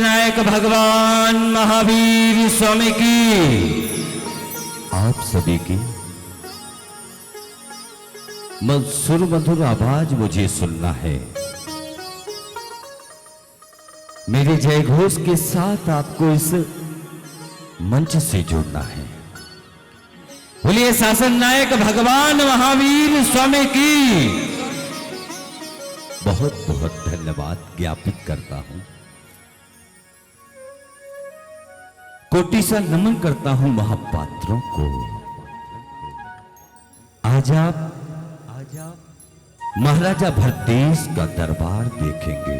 नायक भगवान महावीर स्वामी की, आप सभी की मधुर मधुर आवाज मुझे सुनना है। मेरे जय घोष के साथ आपको इस मंच से जुड़ना है। बोलिए शासन नायक भगवान महावीर स्वामी की। बहुत बहुत धन्यवाद ज्ञापित करता हूं। कोटि सा नमन करता हूं महापात्रों को। आज आप महाराजा भरतेश का दरबार देखेंगे।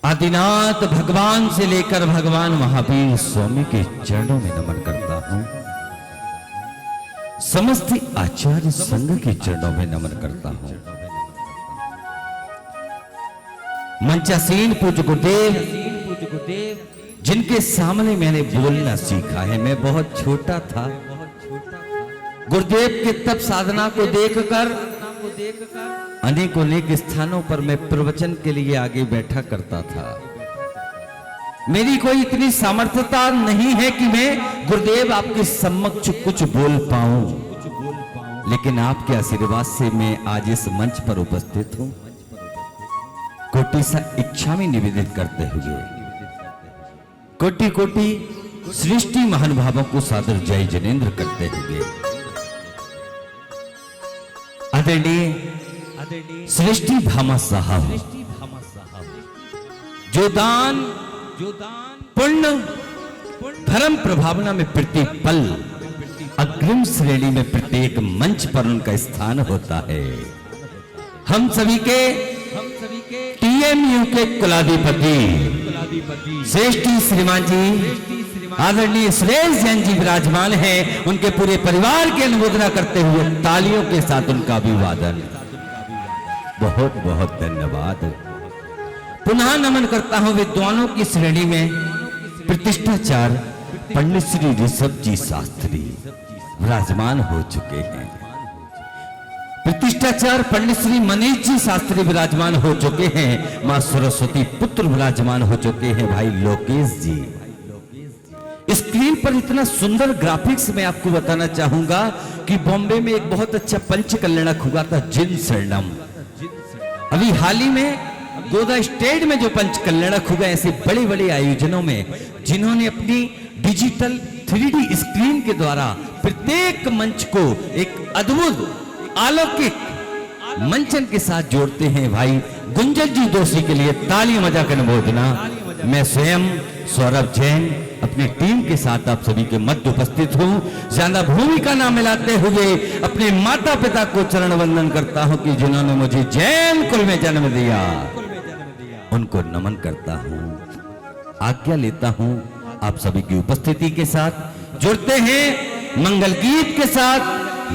आदिनाथ भगवान से लेकर भगवान महावीर स्वामी के चरणों में नमन करता हूं। समस्त आचार्य संघ के चरणों में नमन करता हूं। मंचासीन पूज्य गुरुदेव जिनके सामने मैंने बोलना सीखा है। मैं बहुत छोटा था, गुरुदेव के तप साधना को देखकर अनेक स्थानों पर मैं प्रवचन के लिए आगे बैठा करता था। मेरी कोई इतनी सामर्थ्यता नहीं है कि मैं गुरुदेव आपके समक्ष कुछ बोल पाऊं, लेकिन आपके आशीर्वाद से मैं आज इस मंच पर उपस्थित हूं। कोटि सा इच्छा में निवेदित करते हुए कोटि कोटि सृष्टि महानुभावों को सादर जय जनेन्द्र करते हुए आदरणीय सृष्टि भामा साहब जो दान पुण्य धर्म प्रभावना में प्रत्येक पल अग्रिम श्रेणी में प्रत्येक मंच पर उनका स्थान होता है। हम सभी के टीएमयू के कुलाधिपति श्रेष्ठ श्रीमान जी आदरणीय सुरेश जैन जी विराजमान हैं। उनके पूरे परिवार की अनुमोदना करते हुए तालियों के साथ उनका अभिवादन। बहुत बहुत धन्यवाद। पुनः नमन करता हूं विद्वानों की श्रेणी में प्रतिष्ठाचार्य पंडित श्री ऋषभ जी शास्त्री विराजमान हो चुके हैं। प्रतिष्ठाचार्य पंडित श्री मनीष जी शास्त्री विराजमान हो चुके हैं। मां सरस्वती पुत्र विराजमान हो चुके हैं। भाई लोकेश जी स्क्रीन पर इतना सुंदर ग्राफिक्स मैं आपको बताना चाहूंगा कि बॉम्बे में एक बहुत अच्छा पंच कल्याणक हुआ था जिन शरणम। अभी हाल ही में गोदा स्टेट में जो पंच कल्याणक हुआ, ऐसे बड़े बड़े आयोजनों में जिन्होंने अपनी डिजिटल 3D स्क्रीन के द्वारा प्रत्येक मंच को एक अद्भुत अलौकिक मंचन के साथ जोड़ते हैं। भाई गुंजन जी दोषी के लिए ताली मजा कर अनुमोदना। मैं स्वयं सौरभ जैन अपनी टीम के साथ आप सभी के मध्य उपस्थित हूं। ज्यादा भूमिका ना मिलाते हुए अपने माता पिता को चरण वंदन करता हूं कि जिन्होंने मुझे जैन कुल में जन्म दिया, उनको नमन करता हूं। आज्ञा लेता हूं आप सभी की उपस्थिति के साथ। जुड़ते हैं मंगल गीत के साथ,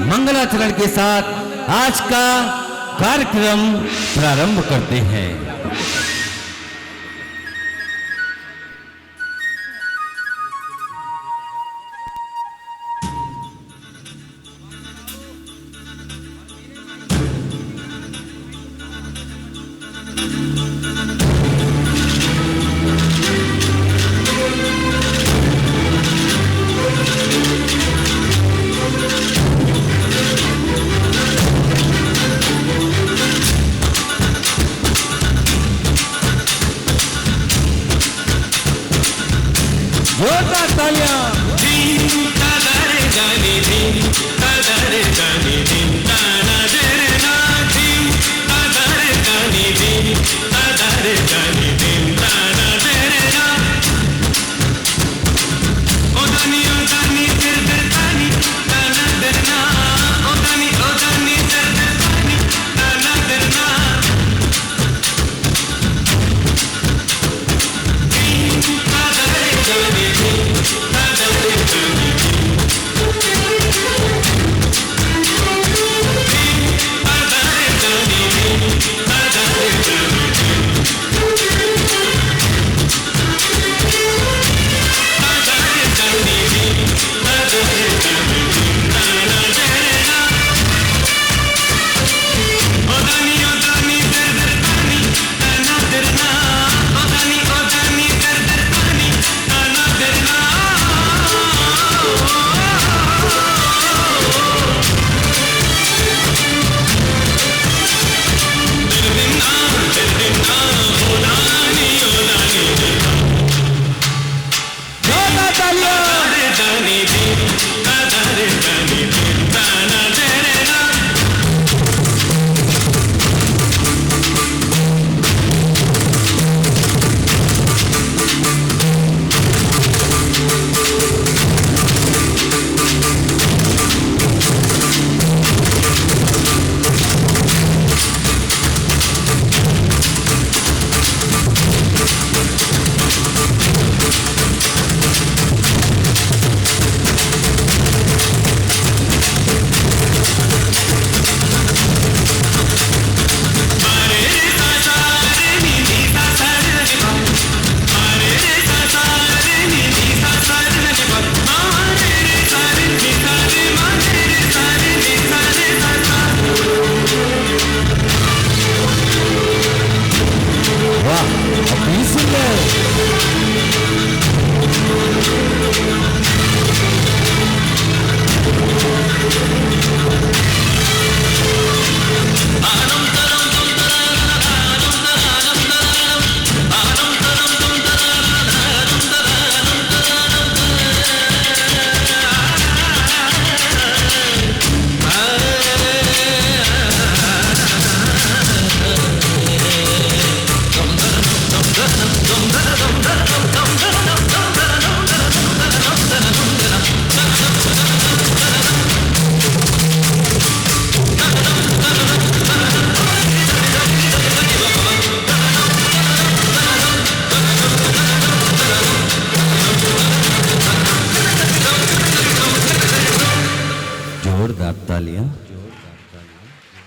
मंगलाचरण के साथ आज का कार्यक्रम प्रारंभ करते हैं।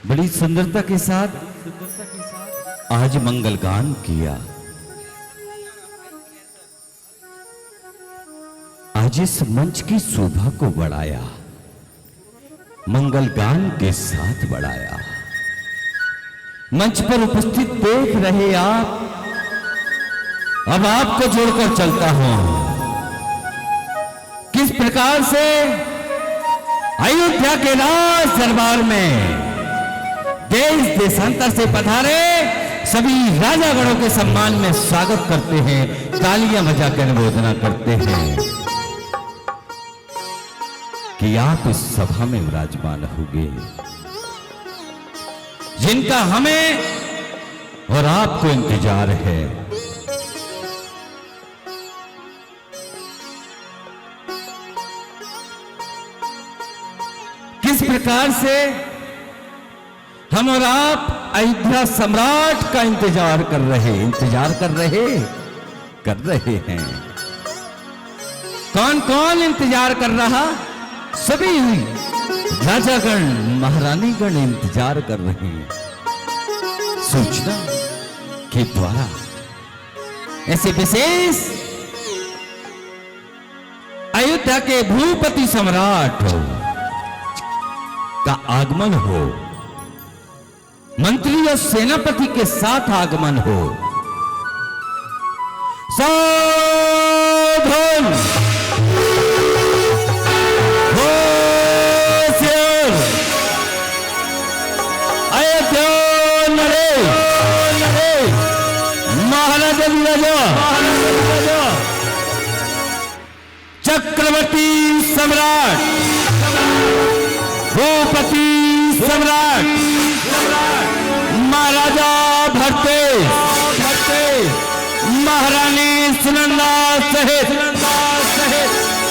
बड़ी सुंदरता के साथ आज मंगल गान किया। आज इस मंच की शोभा को बढ़ाया, मंगल गान के साथ बढ़ाया। मंच पर उपस्थित देख रहे आप, अब आपको जोड़कर चलता हूं। किस प्रकार से अयोध्या के राज दरबार में देश देशांतर से पधारे सभी राजागणों के सम्मान में स्वागत करते हैं, तालियां बजाकर अनुमोदना करते हैं कि आप इस सभा में विराजमान होंगे, जिनका हमें और आपको इंतजार है। किस प्रकार से हम और आप अयोध्या सम्राट का इंतजार कर रहे हैं। कौन कौन इंतजार कर रहा? सभी राजागण महारानीगण इंतजार कर रहे हैं सूचना के द्वारा ऐसे विशेष अयोध्या के भूपति सम्राट का आगमन हो, मंत्री और सेनापति के साथ आगमन हो। सावधान, होशियार, अयोध्या नरेश महाराजा राजा चक्रवर्ती सम्राट भूपति सम्राट महाराजा भरतेश महारानी सुनंदा सहित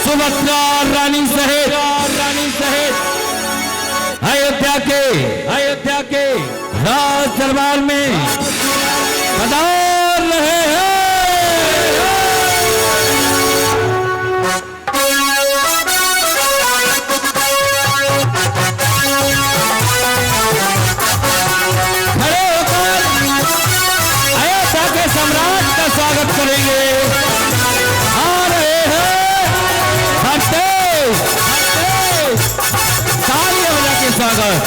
सुभद्रा रानी सहित अयोध्या के राज दरबार में पधार रहे हैं। सम्राट का स्वागत करेंगे। आ रहे हैं तालियां बजा के स्वागत।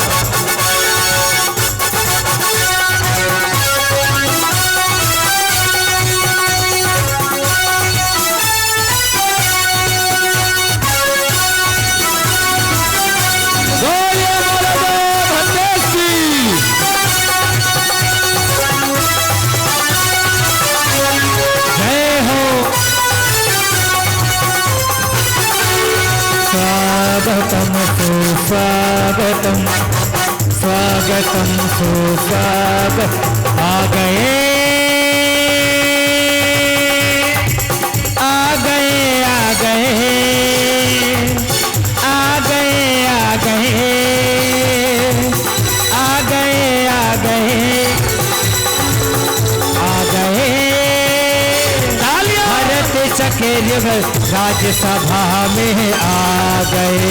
स्वागतम स्वागतम सुस्वागत। आ गए भारत चकेर राज्यसभा में आ गए।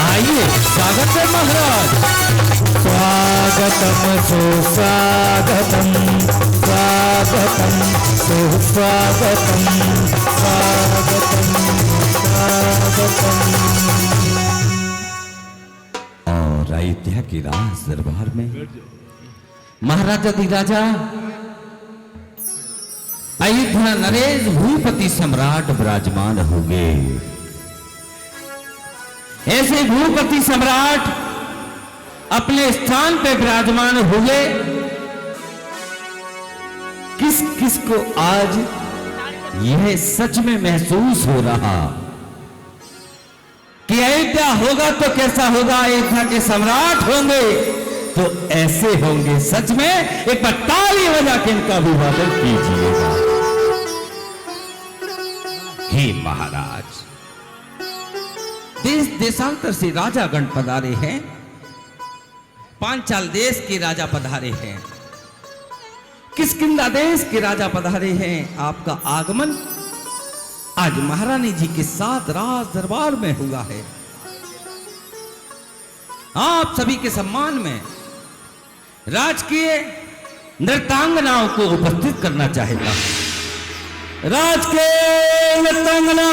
आइए स्वागत है महाराज। स्वागतम सुस्वागतम स्वागतम सुस्वागतम स्वागतम स्वागतम। और अयोध्या के राज दरबार में महाराजा धीराजा अयोध्या नरेश भूपति सम्राट विराजमान होंगे। ऐसे भूपति सम्राट अपने स्थान पे विराजमान हुए। किस किस को आज यह सच में महसूस हो रहा कि अयोध्या होगा तो कैसा होगा, अयोध्या के सम्राट होंगे तो ऐसे होंगे। सच में एक बार ताली बजा के इनका अभिवादन कीजिएगा। हे महाराज, देश देशांतर से राजागण पधारे हैं, पांचाल देश के राजा पधारे हैं, किष्किंधा देश के राजा पधारे हैं। आपका आगमन आज महारानी जी के साथ राज दरबार में हुआ है। आप सभी के सम्मान में राजकीय नृत्यांगनाओं को उपस्थित करना चाहेगा। राजकीय नृत्यांगना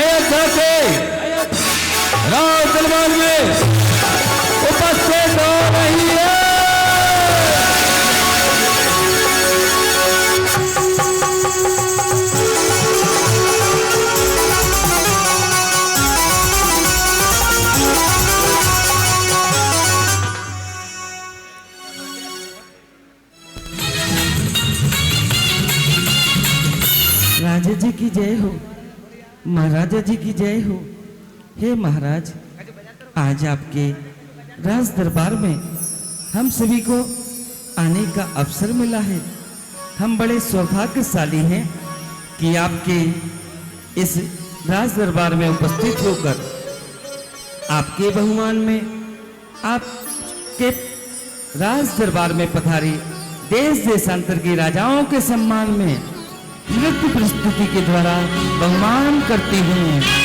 अयोध्या के राज दरबार में उपस्थित हो रही है। राजा जी की जय हो, महाराजा जी की जय हो। हे महाराज, आज आपके राज दरबार में हम सभी को आने का अवसर मिला है। हम बड़े सौभाग्यशाली हैं कि आपके इस राज दरबार में उपस्थित होकर आपके बहुमान में, आपके राज दरबार में पधारी देश देशांतर के राजाओं के सम्मान में नृत्य प्रस्तुति के द्वारा बहुमान करती हूँ।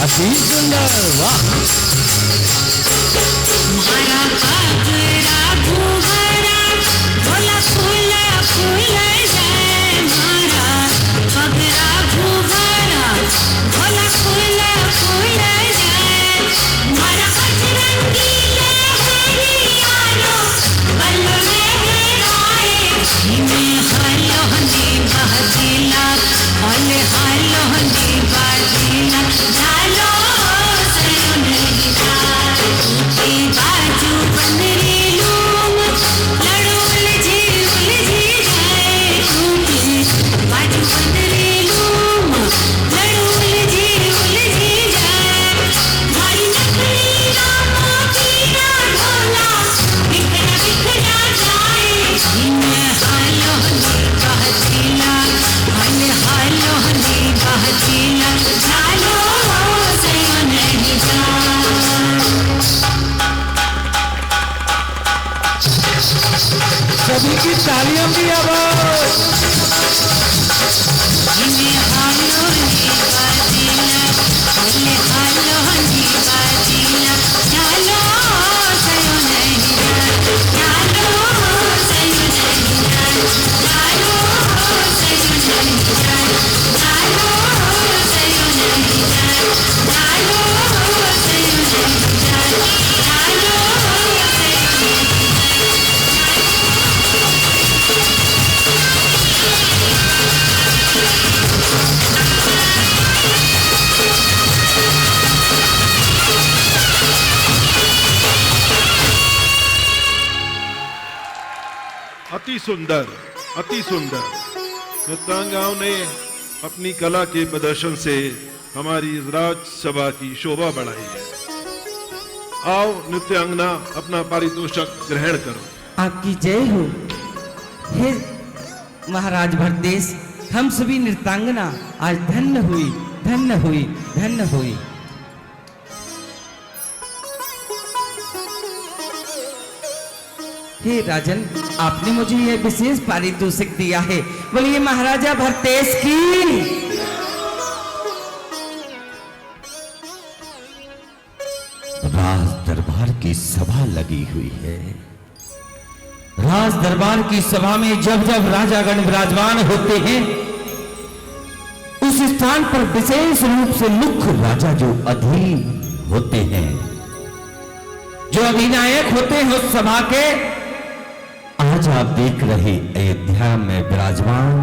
अति सुंदर, वाह। मारा पगरा भुवरा भोला फूला फूला जाए, मारा पगरा भुवरा भोला फूला तालियों की आवाज। इन्हें हालो नी बाजीला बोले हालो नी बाजीला चालो सयो नहीं जान चालो सयो नहीं जान चालो सयो नहीं जान चालो सयो नहीं जान चालो सयो नहीं जान चालो अति सुंदर, अति सुंदर। नृत्यांगाओं ने अपनी कला के प्रदर्शन से हमारी राजसभा की शोभा बढ़ाई है। आओ नृत्यांगना, अपना पारितोषिक ग्रहण करो। आपकी जय हो। हे महाराज भरतेश, हम सभी नृत्यांगना आज धन्य हुई, धन्य हुई, धन्य हुई। हे राजन, आपने मुझे यह विशेष पारितोषिक दिया है, बोलिए महाराजा भरतेश की। राज दरबार की सभा लगी हुई है। राज दरबार की सभा में जब जब राजागण विराजमान होते हैं, उस स्थान पर विशेष रूप से मुख्य राजा जो अधीन होते हैं, जो अधिनायक होते हैं उस सभा के, आज आप देख रहे अयोध्या में विराजमान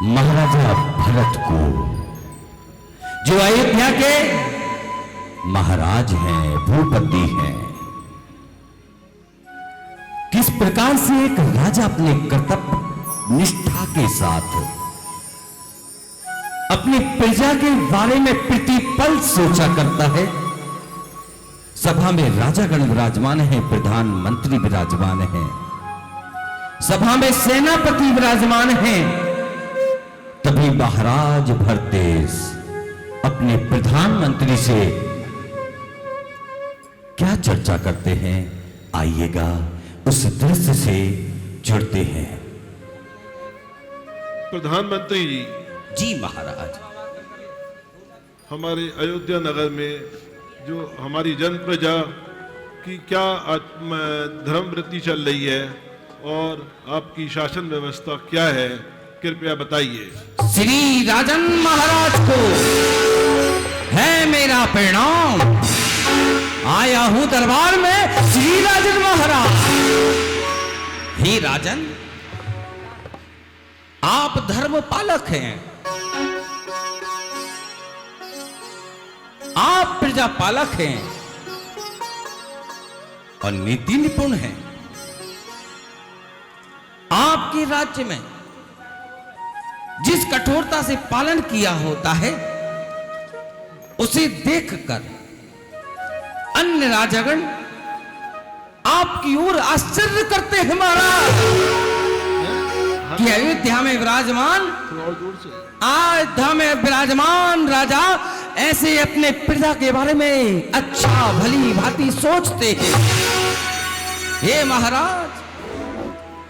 महाराजा भरत को, जो अयोध्या के महाराज हैं, भूपति हैं, किस प्रकार से एक राजा अपने कर्तव्य निष्ठा के साथ अपनी प्रजा के बारे में प्रतिपल सोचा करता है। सभा में राजागण विराजमान है, प्रधानमंत्री विराजमान है, सभा में सेनापति विराजमान है। तभी महाराज भरतेश अपने प्रधानमंत्री से क्या चर्चा करते हैं, आइएगा उस दृश्य से जुड़ते हैं। प्रधानमंत्री जी, जी महाराज। हमारे अयोध्या नगर में जो हमारी जन प्रजा की क्या धर्म वृत्ति चल रही है और आपकी शासन व्यवस्था क्या है, कृपया बताइए। श्री राजन महाराज को है मेरा प्रणाम। आया हूं दरबार में श्री राजन महाराज। हे राजन, आप धर्म पालक हैं, आप प्रजा पालक हैं और नीति निपुण हैं। आपके राज्य में जिस कठोरता से पालन किया होता है, उसे देखकर अन्य राजागण आपकी ओर आश्चर्य करते हैं महाराज कि अयोध्या में विराजमान, अयोध्या में विराजमान राजा ऐसे अपने प्रजा के बारे में अच्छा भली भांति सोचते हैं। हे महाराज,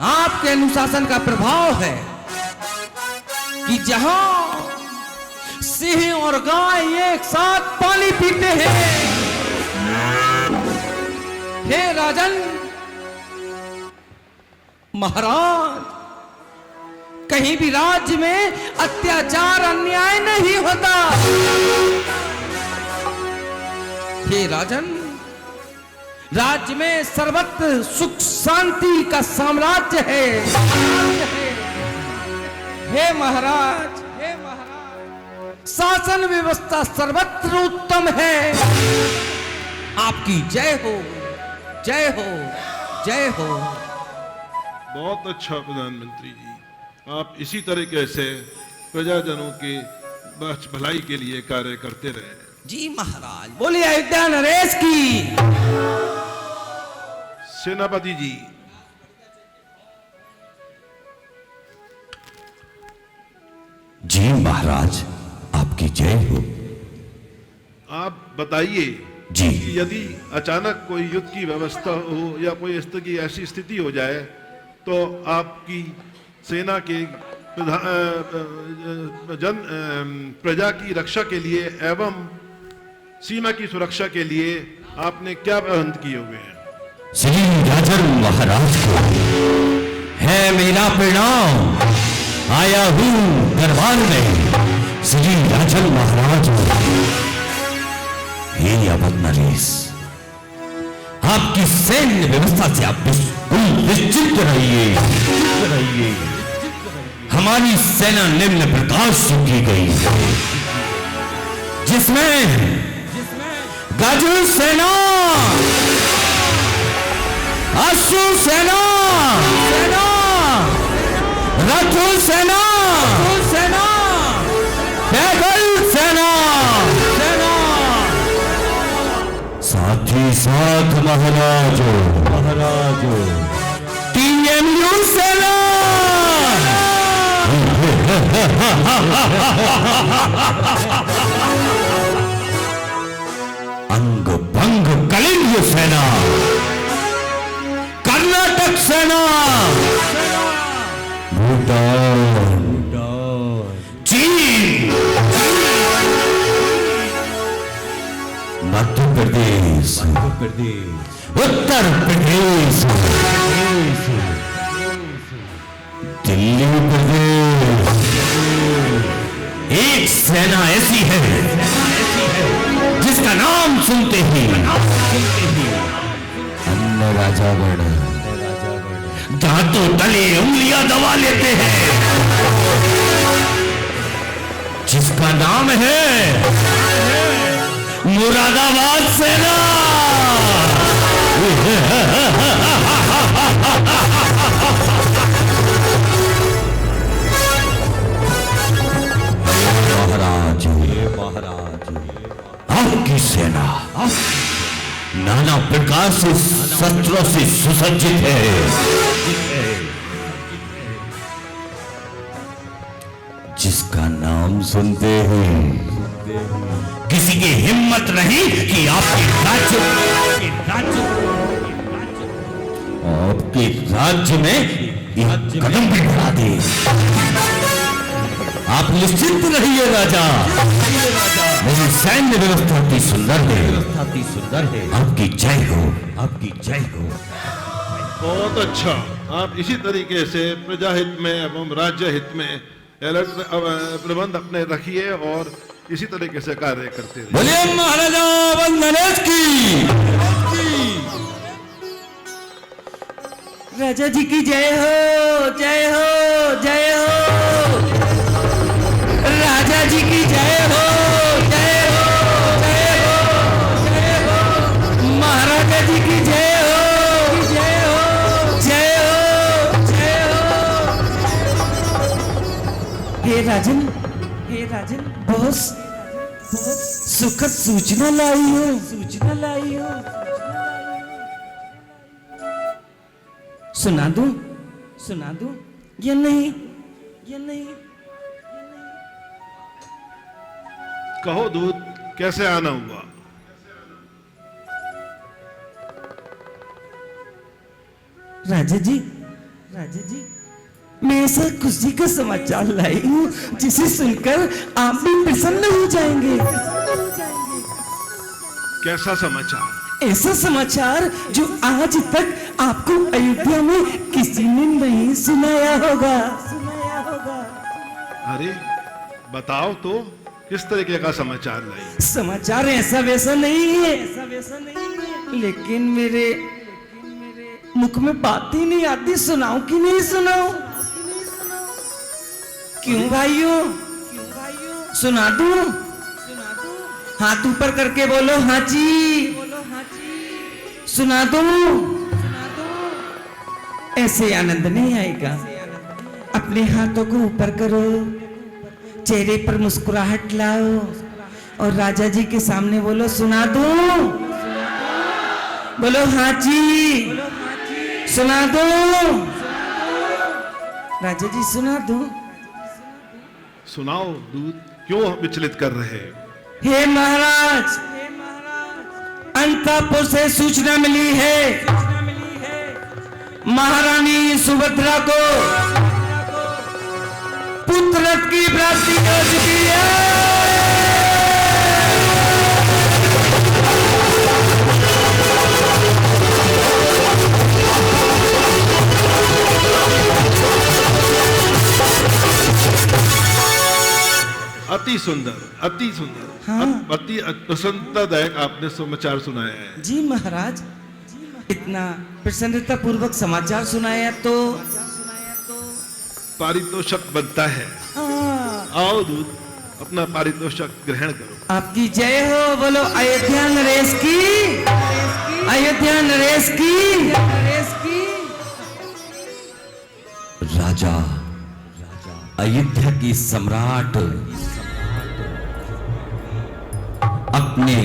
आपके अनुशासन का प्रभाव है कि जहां सिंह और गाय एक साथ पानी पीते हैं, हे राजन महाराज, कहीं भी राज्य में अत्याचार अन्याय नहीं होता। हे राजन, राज्य में सर्वत्र सुख शांति का साम्राज्य है। हे महाराज, हे महाराज, शासन व्यवस्था सर्वत्र उत्तम है। आपकी जय हो, जय हो, जय हो। बहुत अच्छा प्रधानमंत्री जी, आप इसी तरीके से प्रजाजनों के भलाई के लिए कार्य करते रहे। जी महाराज, बोलिए अयोध्या नरेश की। सेनापति जी, जी महाराज, आपकी जय हो। आप बताइए जी। कि यदि अचानक कोई युद्ध की व्यवस्था हो या कोई इस तरह की ऐसी स्थिति हो जाए तो आपकी सेना के प्रजा की रक्षा के लिए एवं सीमा की सुरक्षा के लिए आपने क्या प्रबंध किए हुए हैं? श्री राजन महाराज को है मेरा प्रणाम। आया हूं दरबार में श्री राजन महाराज। हे अवध नरेश, आपकी सैन्य व्यवस्था से आप बिल्कुल निश्चित रहिए। हमारी सेना निम्न प्रकार से की गई, जिसमें गाजू सेना, अश्व सेना, रथु सेना, पैदल सेना, साथ ही साथ महाराजों TMU सेना, अंग भंग कलिंग सेना, कर्नाटक सेना, भूटान, चीन, मध्य प्रदेश, उत्तर प्रदेश, दिल्ली प्रदेश। एक सेना ऐसी है जिसका नाम सुनते ही अन्य राजागण दांतों तले उंगलियां दबा लेते हैं, जिसका नाम है मुरादाबाद सेना। महाराज आपकी सेना नाना प्रकार से शस्त्रों से सुसज्जित है, जिसका नाम सुनते हैं किसी की हिम्मत नहीं कि आपके राज्य में एक कदम भी बढ़ा दे। आप निश्चिंत रहिए राजा, मेरी सैन्य व्यवस्था अति सुंदर है। आपकी जय हो, आपकी जय हो। बहुत अच्छा। आप इसी तरीके से प्रजा हित में एवं राज्य हित में अलर्ट प्रबंध अपने रखिए और इसी तरीके से कार्य करते रहिए। बोलिए महाराजा अवध नरेश की। राजा जी की जय हो, जय हो, जय हो। राजा जी की जय हो, जय हो, जय हो, जय हो। महाराजा जी की जय हो, जय हो, जय हो, जय हो। हे राजन, बॉस सुखद सूचना लाई हो। सुना दूं या नहीं? कहो दूत, कैसे आना हुआ? राजा जी, मैं ऐसा खुशी का समाचार लाई हूँ जिसे सुनकर आप भी प्रसन्न हो जाएंगे। कैसा समाचार? ऐसा समाचार जो आज तक आपको अयोध्या में किसी ने नहीं सुनाया होगा। अरे बताओ तो, किस तरीके का समाचार लाई? समाचार ऐसा वैसा नहीं है, लेकिन मेरे मुख में बात ही नहीं आती। सुनाऊं कि नहीं सुनाऊं? क्यों भाइयों, सुना दूं? हाथ ऊपर करके बोलो हाँ जी। सुना दूं? ऐसे आनंद नहीं आएगा। अपने हाथों को ऊपर करो, चेहरे पर मुस्कुराहट लाओ और राजा जी के सामने बोलो सुना दूं? बोलो हाँ जी। सुना दूं? राजा जी सुना दूं? सुनाओ दूत, क्यों विचलित कर रहे? हे महाराज, अंतपुर से सूचना मिली है महारानी सुभद्रा को पुत्र रथ की प्राप्ति हो चुकी है। अति सुंदर, अति सुंदर। हाँ। अति प्रसन्नतादायक आपने समाचार सुनाया है। जी महाराज, इतना प्रसन्नता पूर्वक समाचार सुनाया तो पारितोषक बनता है। हाँ। आओ दूत, अपना पारितोषक ग्रहण करो। आपकी जय हो। बोलो अयोध्या नरेश की, अयोध्या नरेश की। राजा अयोध्या की सम्राट अपने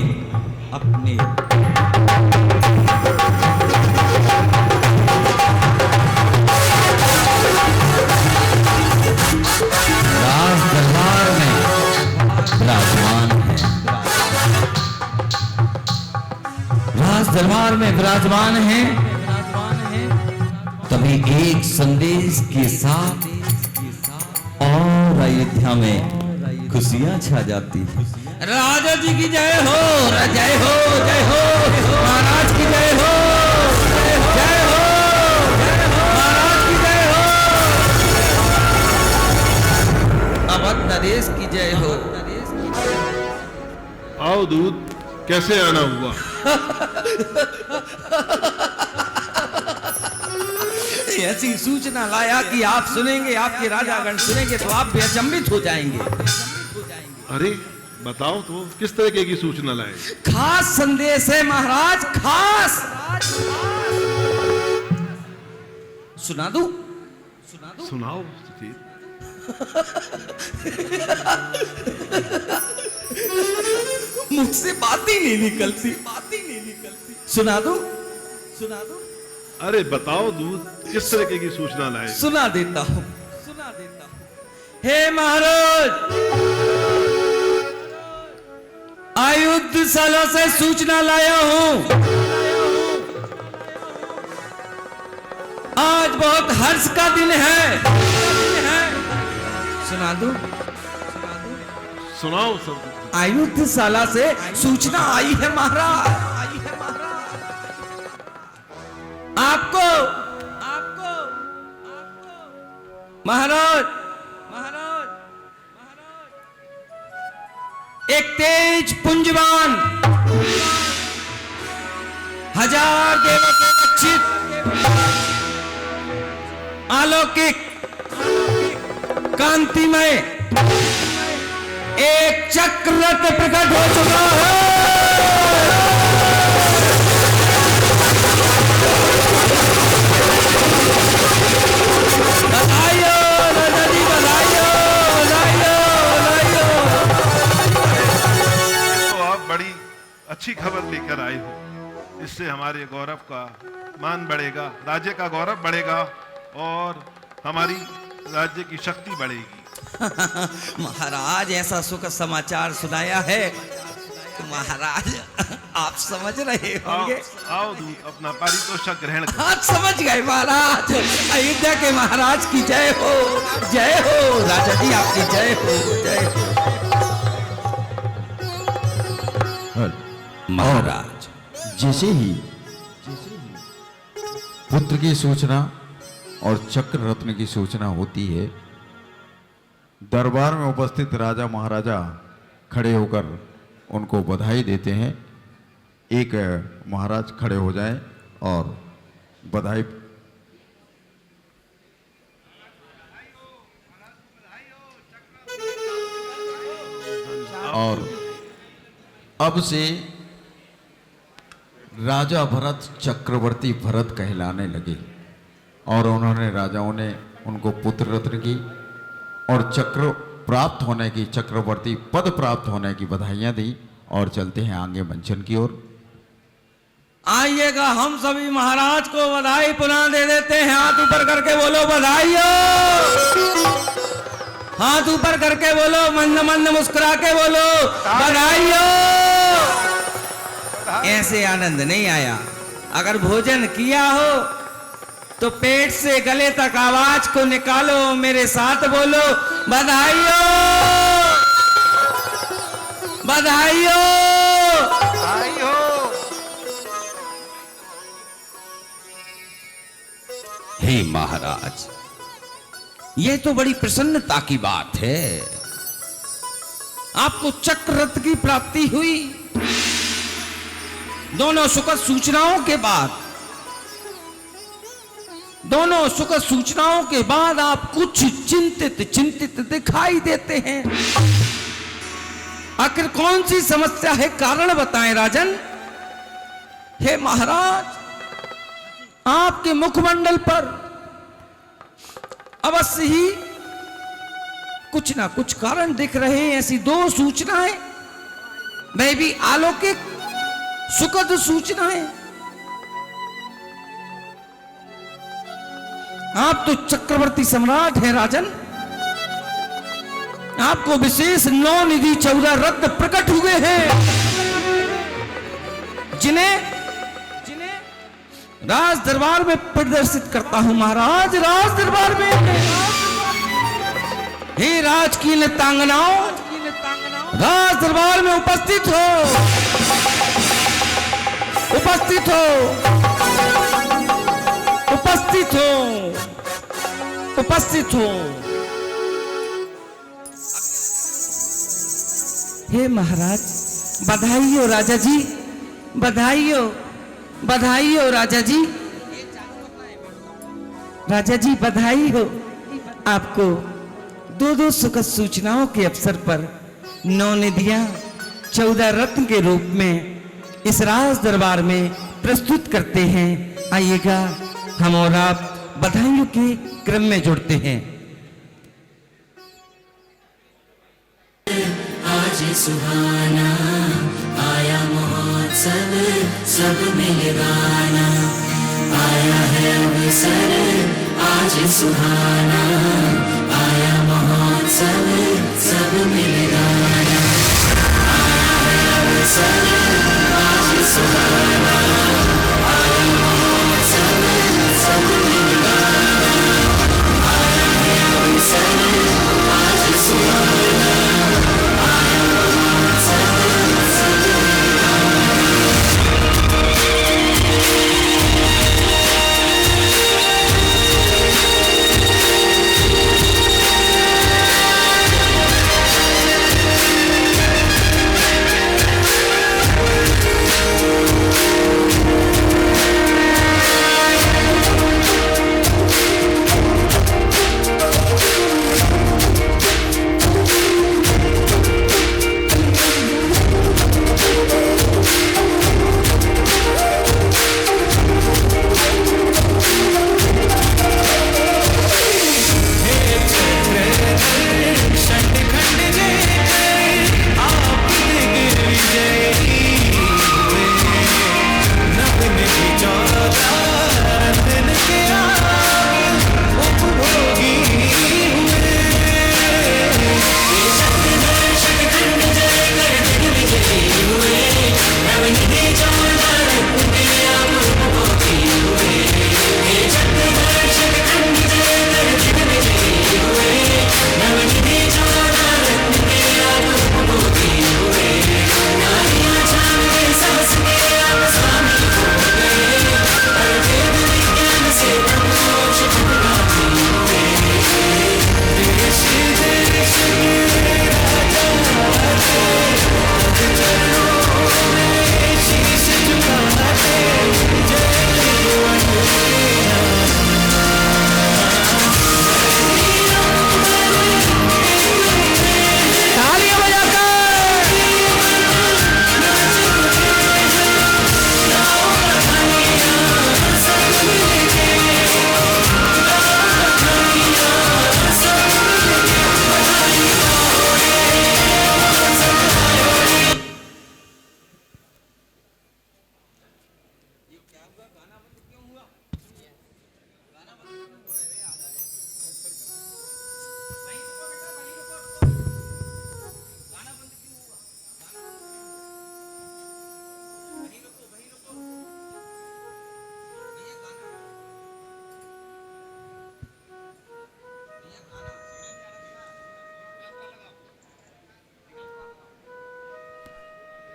राज दरबार में विराजमान है। राज दरबार में विराजमान है। तभी एक संदेश के साथ और अयोध्या में खुशियां छा जाती हैं। राजा जी की जय हो, जय हो, जय हो। महाराज की जय हो, जय हो, महाराज की जय हो। अवध नरेश की जय हो। आओ दूत, कैसे आना हुआ? ऐसी सूचना लाया कि आप सुनेंगे, आपके राजागण सुनेंगे तो आप भी अचंभित हो जाएंगे। अरे बताओ तो, किस तरीके की सूचना लाए? खास संदेश है महाराज, खास। सुना दूं? सुनाओ सुधीर। मुझ से बात ही नहीं निकलती। सुना दूं? अरे बताओ दूत, किस तरीके की सूचना लाए? सुना देता हूं। हे महाराज, आयुध सालों से सूचना लाया हूं। आज बहुत हर्ष का दिन है। सुना दूं? सुनाओ सब। आयुध साला से सूचना आई है महाराज। आपको महाराज एक तेज पुंजवान, हजार देवों के रक्षित, अलौकिक, कांतिमय एक चक्ररथ प्रकट हो चुका है। बधाइयो राजा जी, बधाइयो, बधाइयो, बधाइयो। तो आप बड़ी अच्छी खबर लेकर आए हो। इससे हमारे गौरव का मान बढ़ेगा, राज्य का गौरव बढ़ेगा और हमारी राज्य की शक्ति बढ़ेगी। महाराज ऐसा सुख समाचार सुनाया है तो महाराज आप समझ रहे होंगे। आओ दूत, अपना पारितोषक ग्रहण करो। आप समझ गए महाराज। अयोध्या के महाराज की जय हो, जय हो। राजा जी आपकी जय हो, जय हो। महाराज जैसे ही पुत्र की सूचना और चक्र रत्न की सूचना होती है, दरबार में उपस्थित राजा महाराजा खड़े होकर उनको बधाई देते हैं। एक महाराज खड़े हो जाएं और बधाई। और अब से राजा भरत चक्रवर्ती भरत कहलाने लगे और उन्होंने राजाओं ने उनको पुत्र रत्न की और चक्र प्राप्त होने की, चक्रवर्ती पद प्राप्त होने की बधाइयां दी। और चलते हैं आगे मंचन की ओर। आइएगा, हम सभी महाराज को बधाई पुनः दे देते हैं। हाथ ऊपर करके बोलो बधाइयो, हाथ ऊपर करके बोलो, मंद मंद मुस्कुरा के बोलो बधाइयो। ऐसे आनंद नहीं आया। अगर भोजन किया हो तो पेट से गले तक आवाज को निकालो, मेरे साथ बोलो, बधाई हो, बधाई हो, बधाई हो। हे महाराज, यह तो बड़ी प्रसन्नता की बात है। आपको चक्र रत्न की प्राप्ति हुई। दोनों सुखद सूचनाओं के बाद, दोनों सुखद सूचनाओं के बाद आप कुछ चिंतित चिंतित दिखाई देते हैं। आखिर कौन सी समस्या है, कारण बताएं राजन। हे महाराज, आपके मुखमंडल पर अवश्य ही कुछ ना कुछ कारण दिख रहे हैं। ऐसी दो सूचनाएं, वह भी अलौकिक सुखद सूचनाएं। आप तो चक्रवर्ती सम्राट हैं राजन। आपको विशेष 9 निधि 14 रत्न प्रकट हुए हैं, जिन्हें राज दरबार में प्रदर्शित करता हूं महाराज। राज दरबार में हे राज की नृत्यांगनाओं, राज दरबार में उपस्थित हो, उपस्थित हो, उपस्थित हो, उपस्थित हो। हे महाराज, बधाई हो राजा जी, बधाई हो, बधाई हो राजा जी, राजा जी बधाई हो। आपको 2 सुखद सूचनाओं के अवसर पर 9 निधियां 14 रत्न के रूप में इस राज दरबार में प्रस्तुत करते हैं। आइएगा, हम और आप बधाइयों के क्रम में जुड़ते हैं। आज सुहाना आया महोत्सव, सब मिल गाना, आया है अवसर। आज सुहाना आया महोत्सव, सब मिल गाना, आया है अवसर। आज सुहाना आया महोत्सव, सब मिल गाना, आया है अवसर। आज सुहाना आया महोत्सव, सब मिल गाना।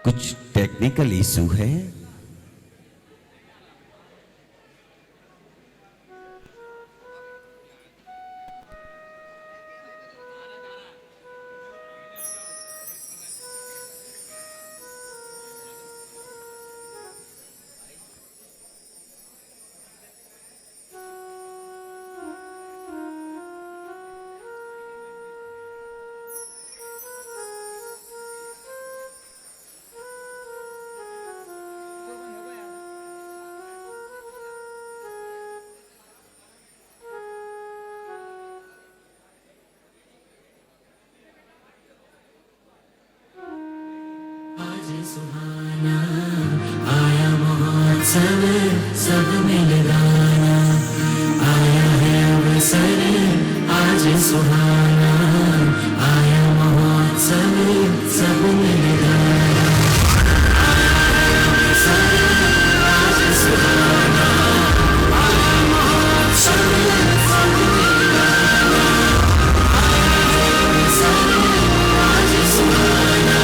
कुछ टेक्निकल इशू है। आज सुहाना आया महोत्सव सब मिल गाना, आया है अवसर आज सुहाना, आया महोत्सव सब मिल गाना, आया है अवसर आज सुहाना, आया महोत्सव सब मिल गाना, आया है अवसर आज सुहाना,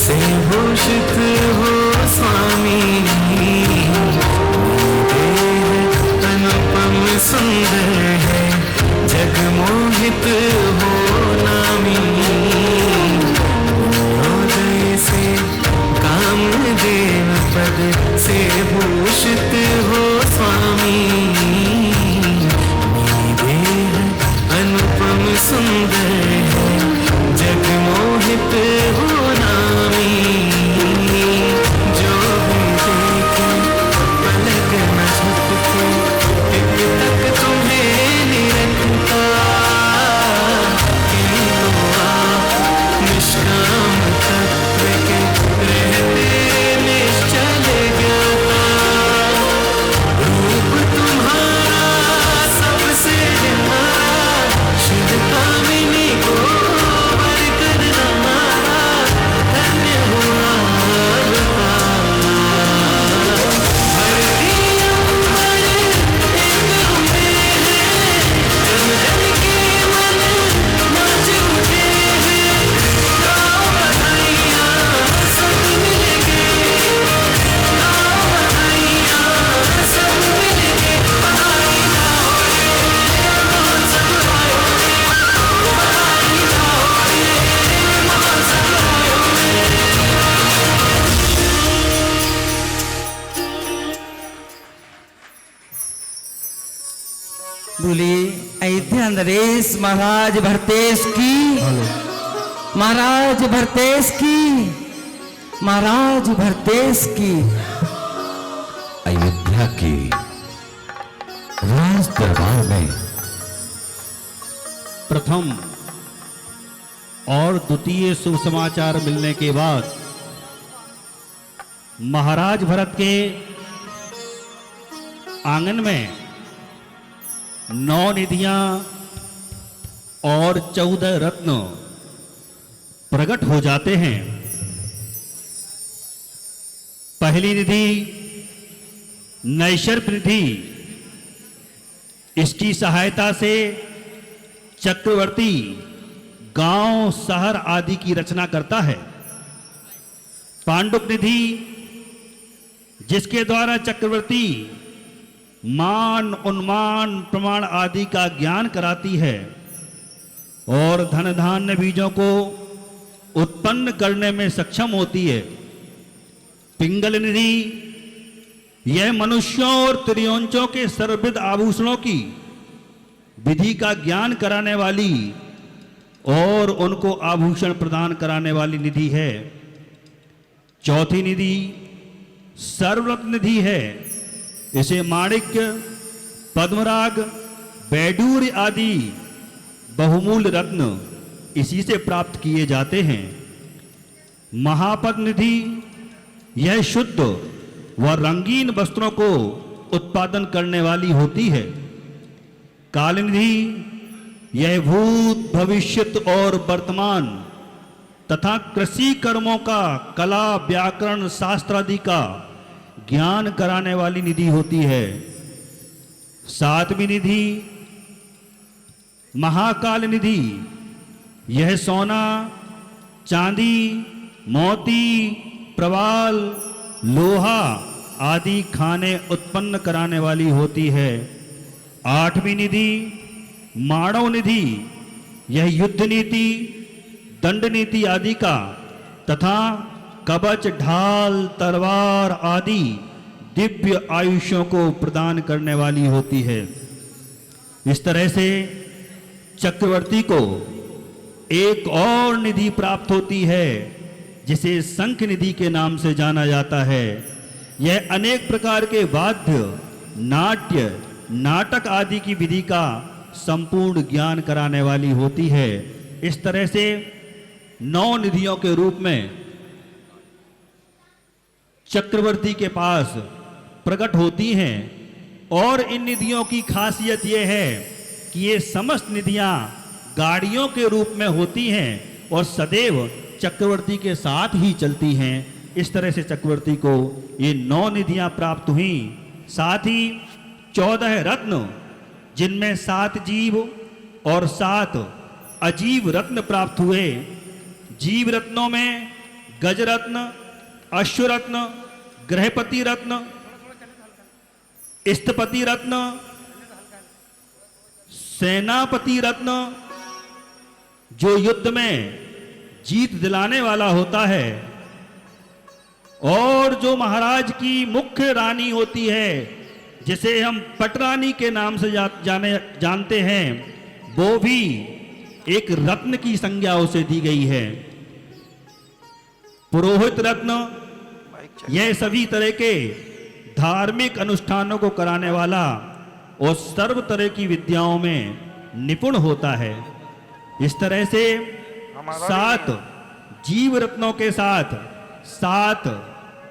से भूषित हो स्वामी, अनुपम सुंदर है जगमोहित हो नामी, उदय से कामदेव पद से भूषित हो स्वामी, देह अनुपम सुंदर है जगमोहित हो नामी, जो भी देखे पलक न झपके, टिक तक तुम्हें निरखता, बोलिए अयोध्या नरेश महाराज भरतेश की, महाराज भरतेश की, महाराज भरतेश की। अयोध्या के राज दरबार में प्रथम और द्वितीय शुभ समाचार मिलने के बाद महाराज भरत के आंगन में 9 निधियां और 14 रत्न प्रकट हो जाते हैं। पहली निधि नैशर्प निधि, इसकी सहायता से चक्रवर्ती गांव शहर आदि की रचना करता है। पांडुक निधि, जिसके द्वारा चक्रवर्ती मान उन्मान प्रमाण आदि का ज्ञान कराती है और धन धान्य बीजों को उत्पन्न करने में सक्षम होती है। पिंगल निधि, यह मनुष्यों और त्रियोंचों के सर्वविध आभूषणों की विधि का ज्ञान कराने वाली और उनको आभूषण प्रदान कराने वाली निधि है। चौथी निधि सर्वरत्न निधि है। इसे माणिक्य, पद्मराग, बैडूर्य आदि बहुमूल्य रत्न इसी से प्राप्त किए जाते हैं। महापद निधि, यह शुद्ध व रंगीन वस्त्रों को उत्पादन करने वाली होती है। काल निधि, यह भूत भविष्यत और वर्तमान तथा कृषि कर्मों का कला व्याकरण शास्त्र आदि का ज्ञान कराने वाली निधि होती है। सातवीं निधि महाकाल निधि, यह सोना, चांदी, मोती, प्रवाल, लोहा आदि खाने उत्पन्न कराने वाली होती है। आठवीं निधि मानव निधि, यह युद्ध नीति, दंड नीति आदि का तथा कवच, ढाल, तलवार आदि दिव्य आयुष्यों को प्रदान करने वाली होती है। इस तरह से चक्रवर्ती को एक और निधि प्राप्त होती है जिसे शंख निधि के नाम से जाना जाता है। यह अनेक प्रकार के वाद्य, नाट्य, नाटक आदि की विधि का संपूर्ण ज्ञान कराने वाली होती है। इस तरह से 9 निधियों के रूप में चक्रवर्ती के पास प्रकट होती हैं और इन निधियों की खासियत यह है कि ये समस्त निधियां गाड़ियों के रूप में होती हैं और सदैव चक्रवर्ती के साथ ही चलती हैं। इस तरह से चक्रवर्ती को ये 9 निधियां प्राप्त हुई। साथ ही 14 रत्न, जिनमें 7 जीव और 7 अजीव रत्न प्राप्त हुए। जीव रत्नों में गजरत्न, अश्वरत्न, गृहपति रत्न, स्थपति रत्न, सेनापति रत्न, जो युद्ध में जीत दिलाने वाला होता है, और जो महाराज की मुख्य रानी होती है, जिसे हम पटरानी के नाम से जानते हैं, वो भी एक रत्न की संज्ञा उसे दी गई है। पुरोहित रत्न, यह सभी तरह के धार्मिक अनुष्ठानों को कराने वाला और सर्व तरह की विद्याओं में निपुण होता है। इस तरह से 7 जीव रत्नों के साथ 7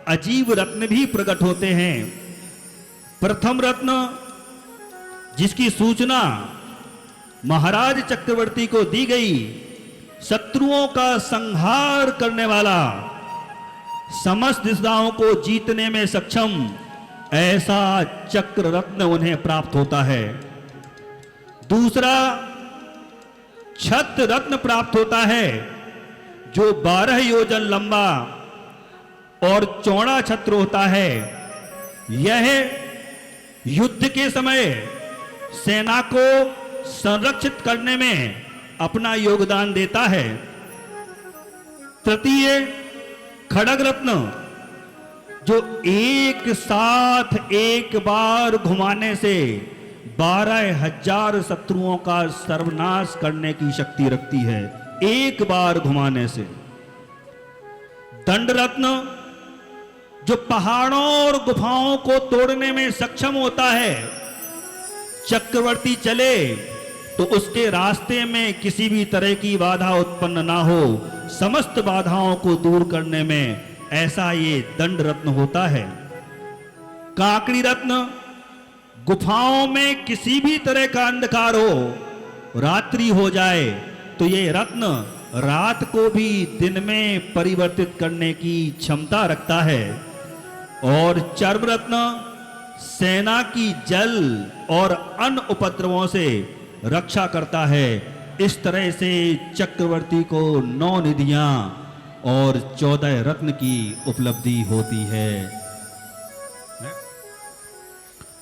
अजीव रत्न भी प्रकट होते हैं। प्रथम रत्न, जिसकी सूचना महाराज चक्रवर्ती को दी गई, शत्रुओं का संहार करने वाला, समस्त दिशाओं को जीतने में सक्षम ऐसा चक्र रत्न उन्हें प्राप्त होता है। दूसरा, छत्र रत्न प्राप्त होता है, जो 12 योजन लंबा और चौड़ा छत्र होता है। यह युद्ध के समय सेना को संरक्षित करने में अपना योगदान देता है। तृतीय, खड़ग रत्न, जो एक साथ एक बार घुमाने से 12,000 शत्रुओं का सर्वनाश करने की शक्ति रखती है एक बार घुमाने से। दंड रत्न जो पहाड़ों और गुफाओं को तोड़ने में सक्षम होता है, चक्रवर्ती चले तो उसके रास्ते में किसी भी तरह की बाधा उत्पन्न ना हो, समस्त बाधाओं को दूर करने में ऐसा ये दंड रत्न होता है। काकड़ी रत्न गुफाओं में किसी भी तरह का अंधकार हो, रात्रि हो जाए तो ये रत्न रात को भी दिन में परिवर्तित करने की क्षमता रखता है। और चर्म रत्न सेना की जल और अन्य उपद्रवों से रक्षा करता है। इस तरह से चक्रवर्ती को 9 निधियां और 14 रत्न की उपलब्धि होती है।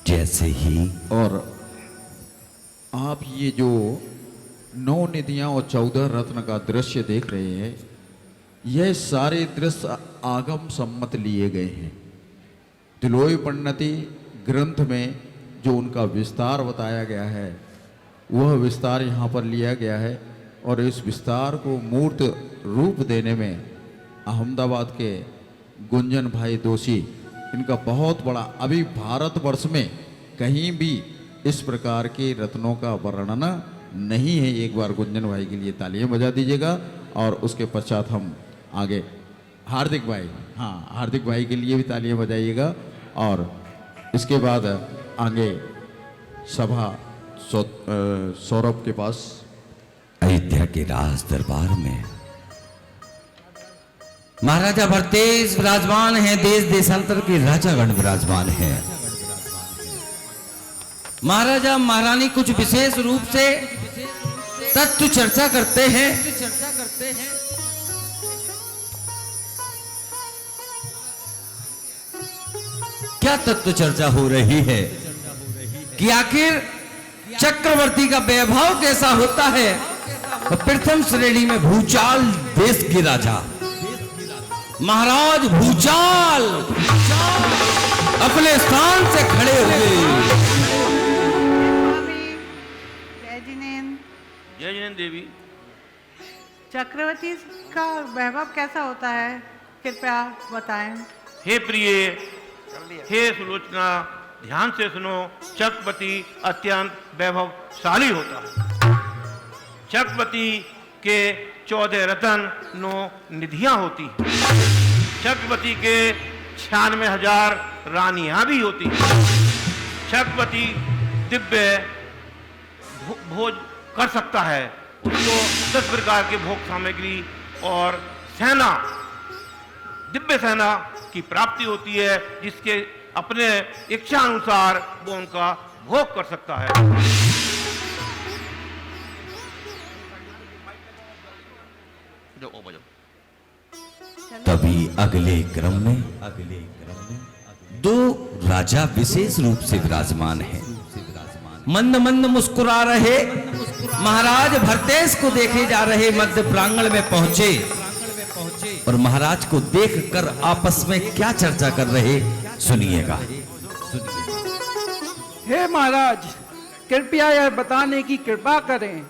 जैसे ही और आप ये जो 9 निधियां और 14 रत्न का दृश्य देख रहे हैं, यह सारे दृश्य आगम सम्मत लिए गए हैं। तिलोई परिणति ग्रंथ में जो उनका विस्तार बताया गया है, वह विस्तार यहाँ पर लिया गया है। और इस विस्तार को मूर्त रूप देने में अहमदाबाद के गुंजन भाई दोषी, इनका बहुत बड़ा, अभी भारतवर्ष में कहीं भी इस प्रकार के रत्नों का वर्णन नहीं है। एक बार गुंजन भाई के लिए तालियां बजा दीजिएगा। और उसके पश्चात हम आगे हार्दिक भाई, हाँ हार्दिक भाई के लिए भी तालियां बजाइएगा। और इसके बाद आगे सभा सौरभ के पास। अयोध्या के राज दरबार में महाराजा भरतेश विराजमान हैं, देश देशांतर के राजागण विराजमान हैं। महाराजा महारानी कुछ विशेष रूप से तत्व चर्चा करते हैं। क्या तत्व चर्चा हो रही है कि आखिर चक्रवर्ती का वैभव कैसा होता है। तो प्रथम श्रेणी में भूचाल देश के राजा महाराज भूचाल अपने स्थान से खड़े हुए। जय जिनेन्द्र देवी। चक्रवर्ती का वैभव कैसा होता है, कृपया बताएं। हे प्रिय, हे सुलोचना, ध्यान से सुनो। चक्रवर्ती अत्यंत वैभवशाली होता है। चक्रवर्ती के 14 रत्न 9 निधियां होती हैं। चक्रवर्ती के 96,000 रानियां भी होती हैं। चक्रवर्ती दिव्य भोज कर सकता है। उसको 10 प्रकार के भोग सामग्री और सेना, दिव्य सेना की प्राप्ति होती है, जिसके अपने इच्छा अनुसार वो उनका भोग कर सकता है। तभी अगले क्रम में दो राजा विशेष रूप से विराजमान हैं। मंद मंद मुस्कुरा रहे महाराज भरतेश को देखे जा रहे मध्य प्रांगण में पहुंचे और महाराज को देखकर आपस में क्या चर्चा कर रहे सुनिएगा। हे महाराज, कृपया यह बताने की कृपा करें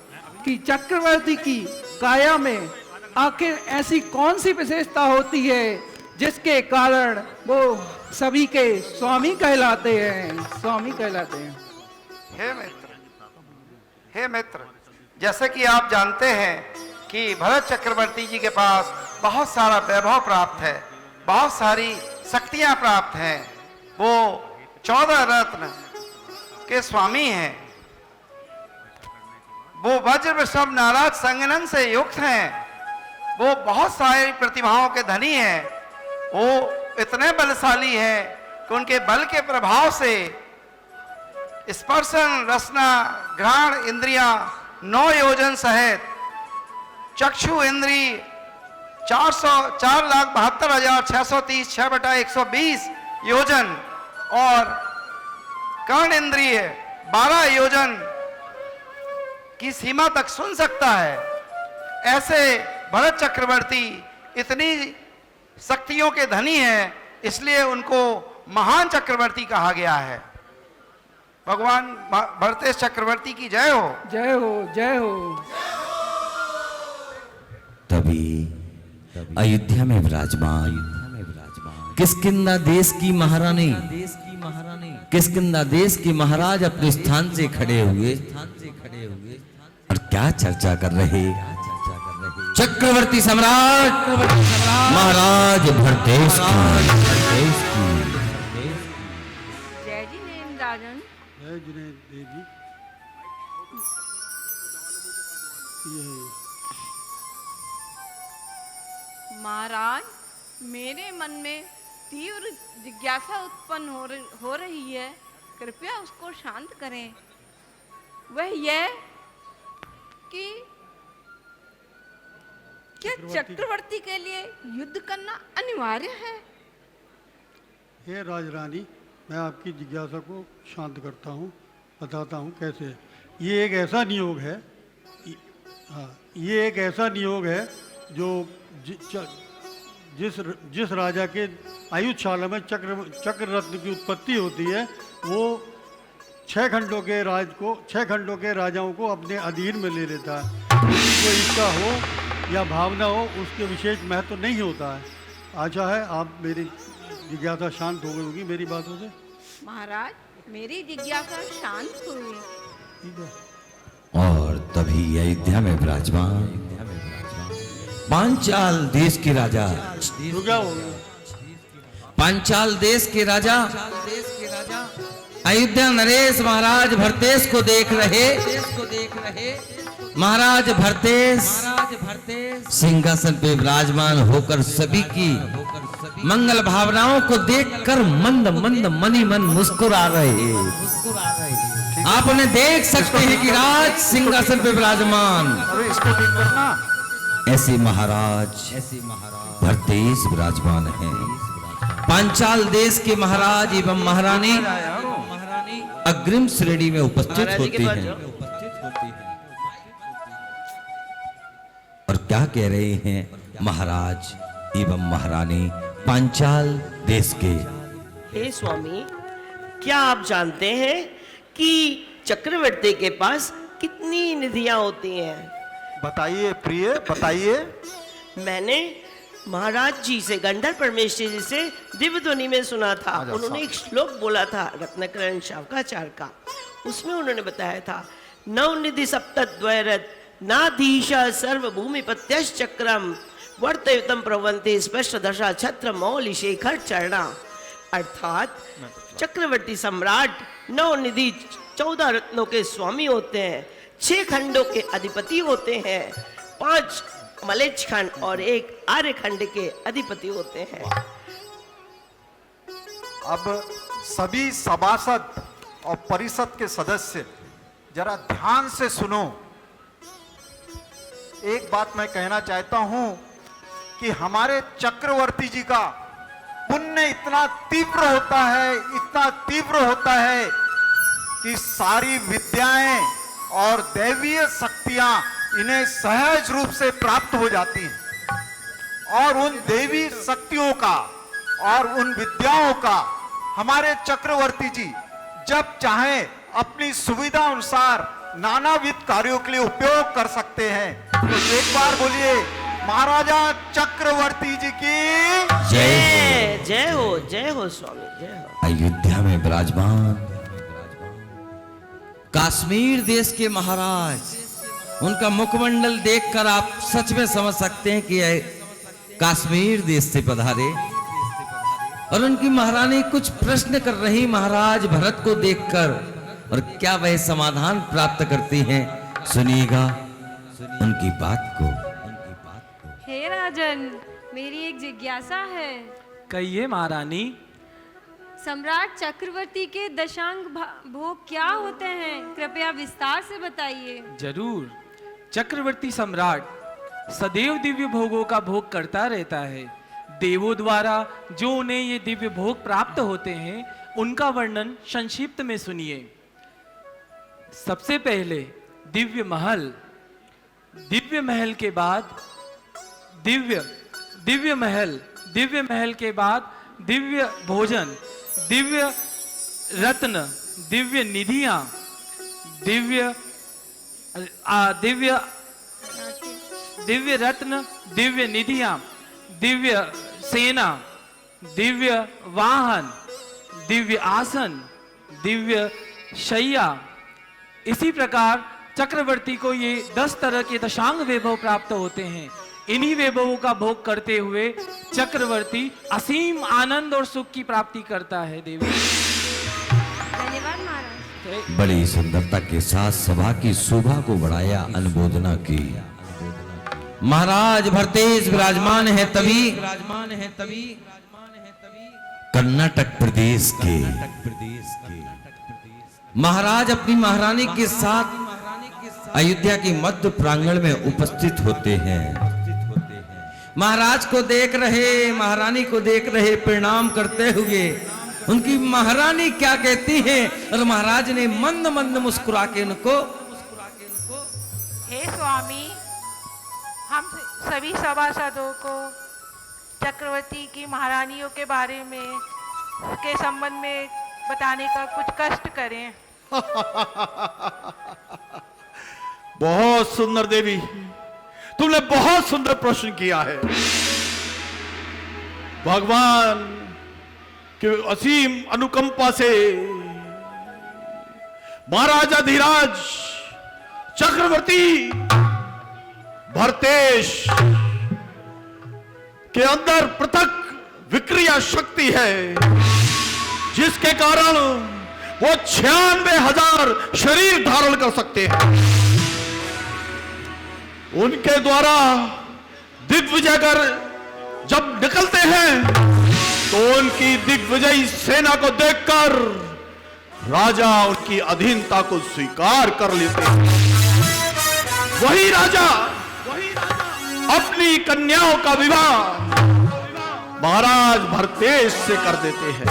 कि चक्रवर्ती की काया में आखिर ऐसी कौन सी विशेषता होती है जिसके कारण वो सभी के स्वामी कहलाते हैं, स्वामी कहलाते हैं। हे मित्र, जैसे कि आप जानते हैं कि भरत चक्रवर्ती जी के पास बहुत सारा वैभव प्राप्त है, बहुत सारी शक्तियां प्राप्त हैं। वो 14 रत्न के स्वामी हैं। वो वज्र वृषभ नाराज संगनन से युक्त हैं। वो बहुत सारी प्रतिभाओं के धनी हैं। वो इतने बलशाली हैं कि उनके बल के प्रभाव से स्पर्शन, रसना, घ्राण इंद्रियां 9 योजन सहित चक्षु इंद्री 4,72,630 6/120 योजन और कर्ण इंद्रिय 12 योजन की सीमा तक सुन सकता है। ऐसे भरत चक्रवर्ती इतनी शक्तियों के धनी हैं, इसलिए उनको महान चक्रवर्ती कहा गया है। भगवान भरतेश चक्रवर्ती की जय हो। जय हो, जय हो। तभी अयोध्या में विराजमान किष्किंधा देश की महारानी, किष्किंधा देश की महाराज अपने स्थान से खड़े हुए और क्या चर्चा कर रहे? चक्रवर्ती सम्राट महाराज भरतेश की। जय जी नेम राजन। जय जुनेद देवी। महाराज, मेरे मन में तीव्र जिज्ञासा उत्पन्न हो रही है, कृपया उसको शांत करें। वह यह कि क्या चक्रवर्ती के लिए युद्ध करना अनिवार्य है? हे राजरानी, मैं आपकी जिज्ञासा को शांत करता हूँ, बताता हूँ कैसे। ये एक ऐसा नियोग है, हाँ, ये एक ऐसा नियोग है जो जिस राजा के आयुधशाला में चक्र रत्न की उत्पत्ति होती है, वो 6 खंडों के राजाओं को अपने अधीन में ले लेता है। कोई इच्छा हो या भावना हो, उसके विशेष महत्व नहीं होता है। आशा है आप मेरी जिज्ञासा शांत हो गई होगी मेरी बातों से। महाराज, मेरी जिज्ञासा शांत हुई। ठीक है। और तभी अयोध्या में विराजमान पांचाल देश के राजा, पांचाल देश के राजा अयोध्या नरेश महाराज भरतेश को देख रहे। महाराज भरतेश सिंहासन पे विराजमान होकर सभी की मंगल भावनाओं को देखकर मंद मंद मनी मन मुस्कुरा रहे। आप उन्हें देख सकते हैं कि राज सिंहासन पे विराजमान ऐसे महाराज भरतेश विराजमान हैं। पांचाल देश के महाराज एवं महारानी अग्रिम श्रेणी में उपस्थित होते हैं। और क्या कह रहे हैं महाराज एवं महारानी पांचाल देश के? हे स्वामी, क्या आप जानते हैं कि चक्रवर्ती के पास कितनी निधियां होती हैं? बताइए प्रिय, बताइए। मैंने महाराज जी से, गंधर्व परमेश्वर जी से दिव्य ध्वनि में सुना था। उन्होंने एक श्लोक बोला था रत्नकरण शावकाचार्य का। उसमें उन्होंने बताया था, नवनिधि सप्तद्वैरथ नाधीशा सर्वभूमिपत्यश्चक्रम वर्तयुतम प्रवंते स्पष्ट दशा छत्र मौलि शेखर चरणा। अर्थात चक्रवर्ती सम्राट नवनिधि 14 रत्नों के स्वामी होते हैं, 6 खंडों के अधिपति होते हैं, 5 मलेच्छ खंड और 1 आर्य खंड के अधिपति होते हैं। अब सभी सभासद और परिषद के सदस्य जरा ध्यान से सुनो। एक बात मैं कहना चाहता हूं कि हमारे चक्रवर्ती जी का पुण्य इतना तीव्र होता है, इतना तीव्र होता है कि सारी विद्याएं और दैवीय शक्तियां इन्हें सहज रूप से प्राप्त हो जाती हैं। और उन देवी शक्तियों का और उन विद्याओं का हमारे चक्रवर्ती जी जब चाहें अपनी सुविधा अनुसार नानाविध कार्यों के लिए उपयोग कर सकते हैं। तो एक बार बोलिए, महाराजा चक्रवर्ती जी की जय। जय हो, जय हो स्वामी, जय हो। अयोध्या में विराजमान कश्मीर देश के महाराज, उनका मुखमंडल देखकर आप सच में समझ सकते हैं कि कश्मीर देश से पधारे। और उनकी महारानी कुछ प्रश्न कर रही महाराज भरत को देखकर, और क्या वह समाधान प्राप्त करती हैं, सुनिएगा उनकी बात को। हे राजन, मेरी एक जिज्ञासा है। कहिए महारानी। सम्राट चक्रवर्ती के दशांग भोग क्या होते हैं? कृपया विस्तार से बताइए। जरूर। चक्रवर्ती सम्राट सदैव दिव्य भोगों का भोग करता रहता है। देवों द्वारा जो उन्हें ये दिव्य भोग प्राप्त होते हैं, उनका वर्णन संक्षिप्त में सुनिए। सबसे पहले दिव्य महल, दिव्य महल के बाद दिव्य महल के बाद दिव्य भोजन, दिव्य रत्न, दिव्य निधियां, दिव्य रत्न, दिव्य निधियां, दिव्य सेना, दिव्य वाहन, दिव्य आसन, दिव्य शैया। इसी प्रकार चक्रवर्ती को ये 10 तरह के दशांग वैभव प्राप्त होते हैं। इन्हीं वैभवों का भोग करते हुए चक्रवर्ती असीम आनंद और सुख की प्राप्ति करता है। देवी धन्यवाद महाराज। बड़ी सुंदरता के साथ सभा की शोभा को बढ़ाया, अनुमोदना की। महाराज भरतेश विराजमान है तभी कर्नाटक प्रदेश के महाराज अपनी महारानी के साथ अयोध्या की मध्य प्रांगण में उपस्थित होते हैं। महाराज को देख रहे, महारानी को देख रहे, प्रणाम करते हुए उनकी महारानी क्या कहती हैं, और महाराज ने मंद मंद मुस्कुरा के उनको, हे स्वामी, हम सभी सभासदों को चक्रवर्ती की महारानियों के बारे में, के संबंध में बताने का कुछ कष्ट करें। बहुत सुंदर देवी, तुमने बहुत सुंदर प्रश्न किया है। भगवान के असीम अनुकंपा से महाराजा धीराज चक्रवर्ती भरतेश के अंदर पृथक विक्रिया शक्ति है, जिसके कारण वो 96,000 शरीर धारण कर सकते हैं। उनके द्वारा दिग्विजय कर जब निकलते हैं तो उनकी दिग्विजयी सेना को देखकर राजा उनकी अधीनता को स्वीकार कर लेते हैं। वही राजा अपनी कन्याओं का विवाह महाराज भरतेश से कर देते हैं।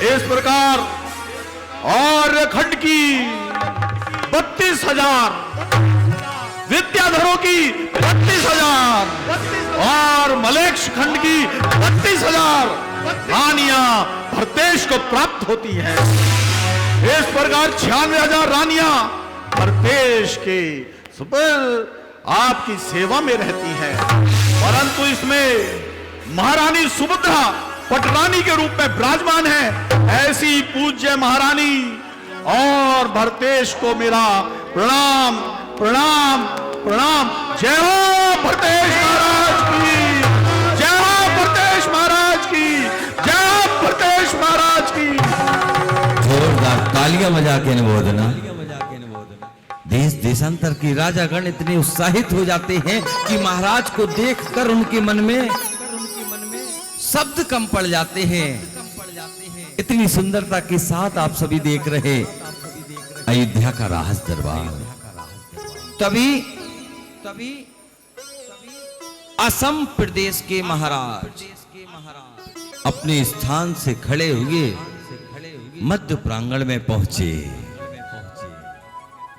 इस प्रकार आर्यखंड की 32,000, विद्याधरों की 32,000 और मलेक्ष खंड की 32,000 रानियां भरतेश को प्राप्त होती हैं। इस प्रकार 96,000 रानियां भरतेश के सुपुर्द आपकी सेवा में रहती हैं। परंतु इसमें महारानी सुभद्रा पटरानी के रूप में विराजमान है। ऐसी पूज्य महारानी और भरतेश को मेरा प्रणाम प्रणाम प्रणाम। जय हो भरतेश महाराज की, जय हो भरतेश महाराज की, जय हो भरतेश महाराज की। जोरदार तालियां बजा के अनुमोदना। देश देशांतर के राजागण इतने उत्साहित हो जाते हैं कि महाराज को देखकर उनके मन में शब्द कम पड़ जाते हैं। इतनी सुंदरता के साथ आप सभी देख रहे अयोध्या का राज दरबार। तभी असम प्रदेश के महाराज अपने स्थान से खड़े हुए मध्य प्रांगण में पहुंचे।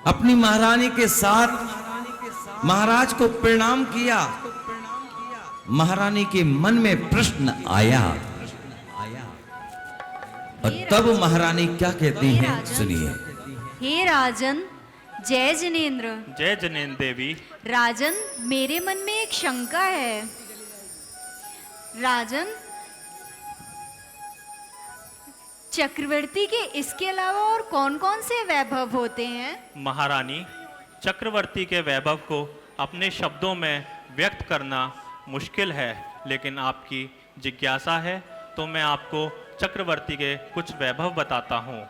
अपनी महारानी के साथ महाराज को प्रणाम किया। महारानी के मन में प्रश्न आया और तब महारानी क्या कहती हैं, सुनिए। हे राजन, जय जिनेन्द्र। जय जिनेन्द्र देवी। राजन, मेरे मन में एक शंका है। राजन, चक्रवर्ती के इसके अलावा और कौन कौन से वैभव होते हैं? महारानी, चक्रवर्ती के वैभव को अपने शब्दों में व्यक्त करना मुश्किल है, लेकिन आपकी जिज्ञासा है तो मैं आपको चक्रवर्ती के कुछ वैभव बताता हूँ।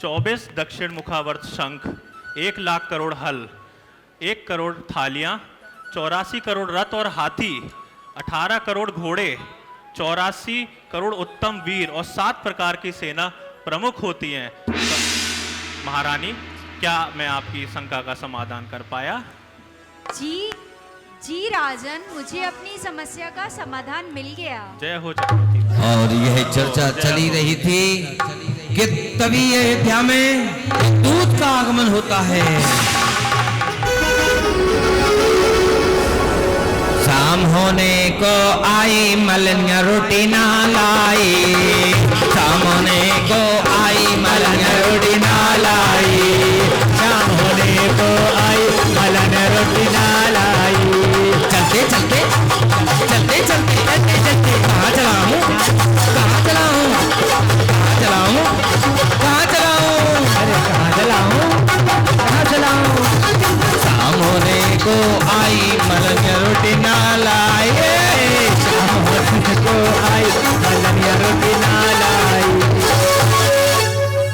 24 दक्षिण मुखावर्त शंख, 1 लाख करोड़ हल, 1 करोड़ थालियाँ, 84 करोड़ रथ और हाथी, 18 करोड़ घोड़े, 84 करोड़ उत्तम वीर और 7 प्रकार की सेना प्रमुख होती हैं। महारानी, क्या मैं आपकी शंका का समाधान कर पाया? जी राजन, मुझे अपनी समस्या का समाधान मिल गया। जय हो चक्रवर्ती। और यह चर्चा चली रही थी कि तभी अयोध्या में दूत का आगमन होता है। शाम होने को आई, मलनिया रोटी ना लाई। शाम होने को आई, आई मलन रोटी ना लाई, शाम होने को आई मलन रोटी ना लाई। चलते चलते चलते चलते चलते चलते कहाँ चलाऊं, कहाँ चलाऊं, कहाँ चलाऊं, कहाँ चलाऊं, अरे कहाँ चलाऊं, कहाँ चलाऊं। शाम होने को आई मलन रोटी ना लाई, शाम होने को आई मलन रोटी ना लाई।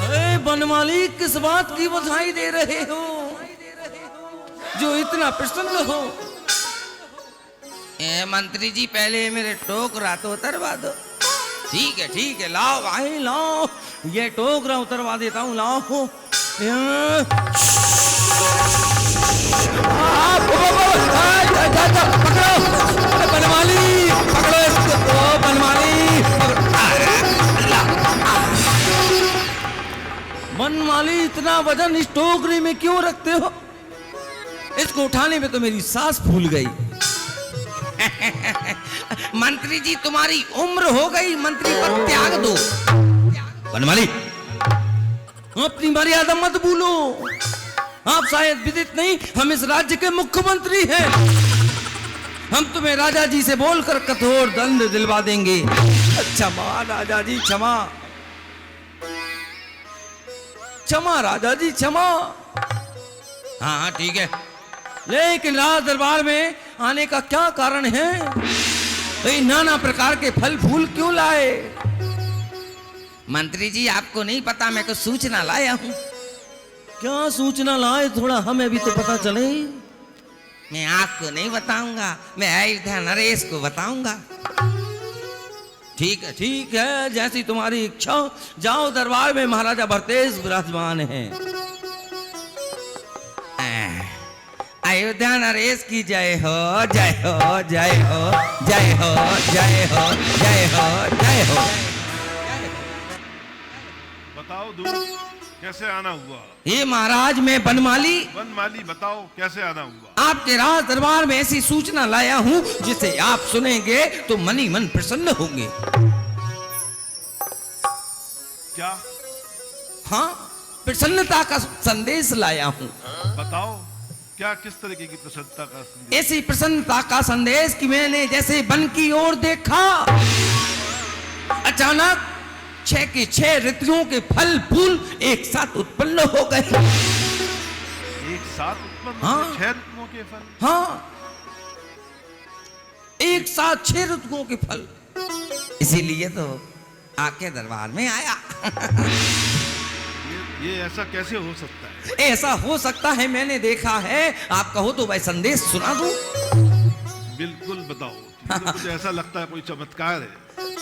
अरे बनमाली, किस बात की बधाई दे रहे हो जो इतना प्रसन्न हो? ए मंत्री जी, पहले मेरे टोकरा तो उतरवा दो। ठीक है, लाओ भाई लाओ, ये टोकरा उतरवा देता हूँ, लाओ। पकड़ो बनमाली, पकड़ो इसको, बनमाली बनमाली, इतना वजन इस टोकरी में क्यों रखते हो? इसको उठाने में तो मेरी सांस फूल गई। मंत्री जी तुम्हारी उम्र हो गई, मंत्री पद त्याग दो। बनमाली, अपनी मर्यादा मत भूलो। आप शायद विदित नहीं, हम इस राज्य के मुख्यमंत्री हैं। हम तुम्हें राजा जी से बोलकर कठोर दंड दिलवा देंगे। क्षमा राजा जी, क्षमा क्षमा राजा जी, क्षमा। हाँ ठीक है, लेकिन राज दरबार में आने का क्या कारण है? ये नाना प्रकार के फल फूल क्यों लाए? मंत्री जी आपको नहीं पता, मैं कुछ सूचना लाया हूँ। क्या सूचना लाए? थोड़ा हमें भी तो पता चले। मैं आपको नहीं बताऊंगा, मैं अयोध्या नरेश को बताऊंगा। ठीक है, जैसी तुम्हारी इच्छा। जाओ, दरबार में महाराजा भरतेश विराजमान हैं। अयोध्या नरेश की जय हो, जय हो, जय हो, जय हो, जय हो, जय हो, जय हो। बताओ दूर कैसे आना हुआ? ये महाराज, मैं बनमाली बताओ कैसे आना हुआ? आपके राज दरबार में ऐसी सूचना लाया हूँ जिसे आप सुनेंगे तो मन ही मन प्रसन्न होंगे। क्या? हाँ, प्रसन्नता का संदेश लाया हूँ। बताओ क्या, किस तरीके की प्रसन्नता का संदेश? ऐसी प्रसन्नता का संदेश कि मैंने जैसे वन की ओर देखा, अचानक 6 के 6 ऋतुओं के फल फूल एक साथ उत्पन्न हो गए। एक साथ उत्पन्न? हाँ, 6 ऋतुओं के फल? हाँ, एक साथ 6 ऋतुओं के फल। इसीलिए तो आपके दरबार में आया। ये ऐसा कैसे हो सकता है? ऐसा हो सकता है, मैंने देखा है। आप कहो तो भाई संदेश सुना दूं? बिल्कुल बताओ। मुझे ऐसा लगता है कोई चमत्कार है।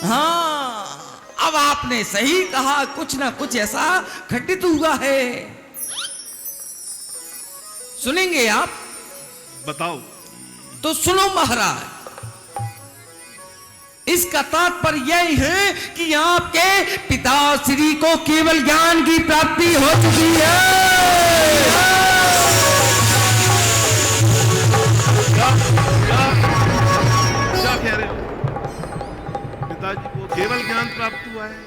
हाँ, अब आपने सही कहा, कुछ ना कुछ ऐसा घटित हुआ है। सुनेंगे आप? बताओ। तो सुनो महाराज, इसका तात्पर्य यह है कि आपके पिताश्री को केवल ज्ञान की प्राप्ति हो चुकी है। क्या कह रहे हो? पिताजी को केवल ज्ञान प्राप्त हुआ है?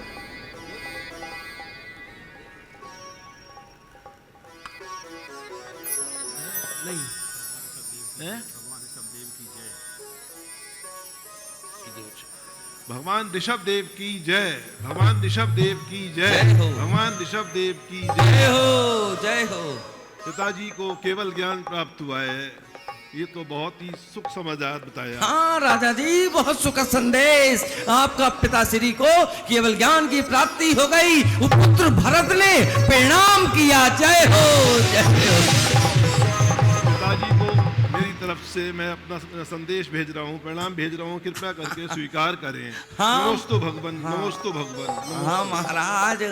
नहीं है? भगवान ऋषभ देव की जय, भगवान ऋषभ देव की जय, भगवान ऋषभ देव की जय हो, जय हो। पिताजी को केवल ज्ञान प्राप्त हुआ है, ये तो बहुत ही सुख समाचार बताया। हाँ राजा जी, बहुत सुख संदेश। आपका पिताश्री को केवल ज्ञान की प्राप्ति हो गई। पुत्र भरत ने प्रणाम किया। जय हो, जय हो। पिताजी को मेरी तरफ से मैं अपना संदेश भेज रहा हूँ, प्रणाम भेज रहा हूँ, कृपया करके स्वीकार करें। हाँ। नमोस्तु भगवान, नमोस्तु भगवान। हाँ महाराज,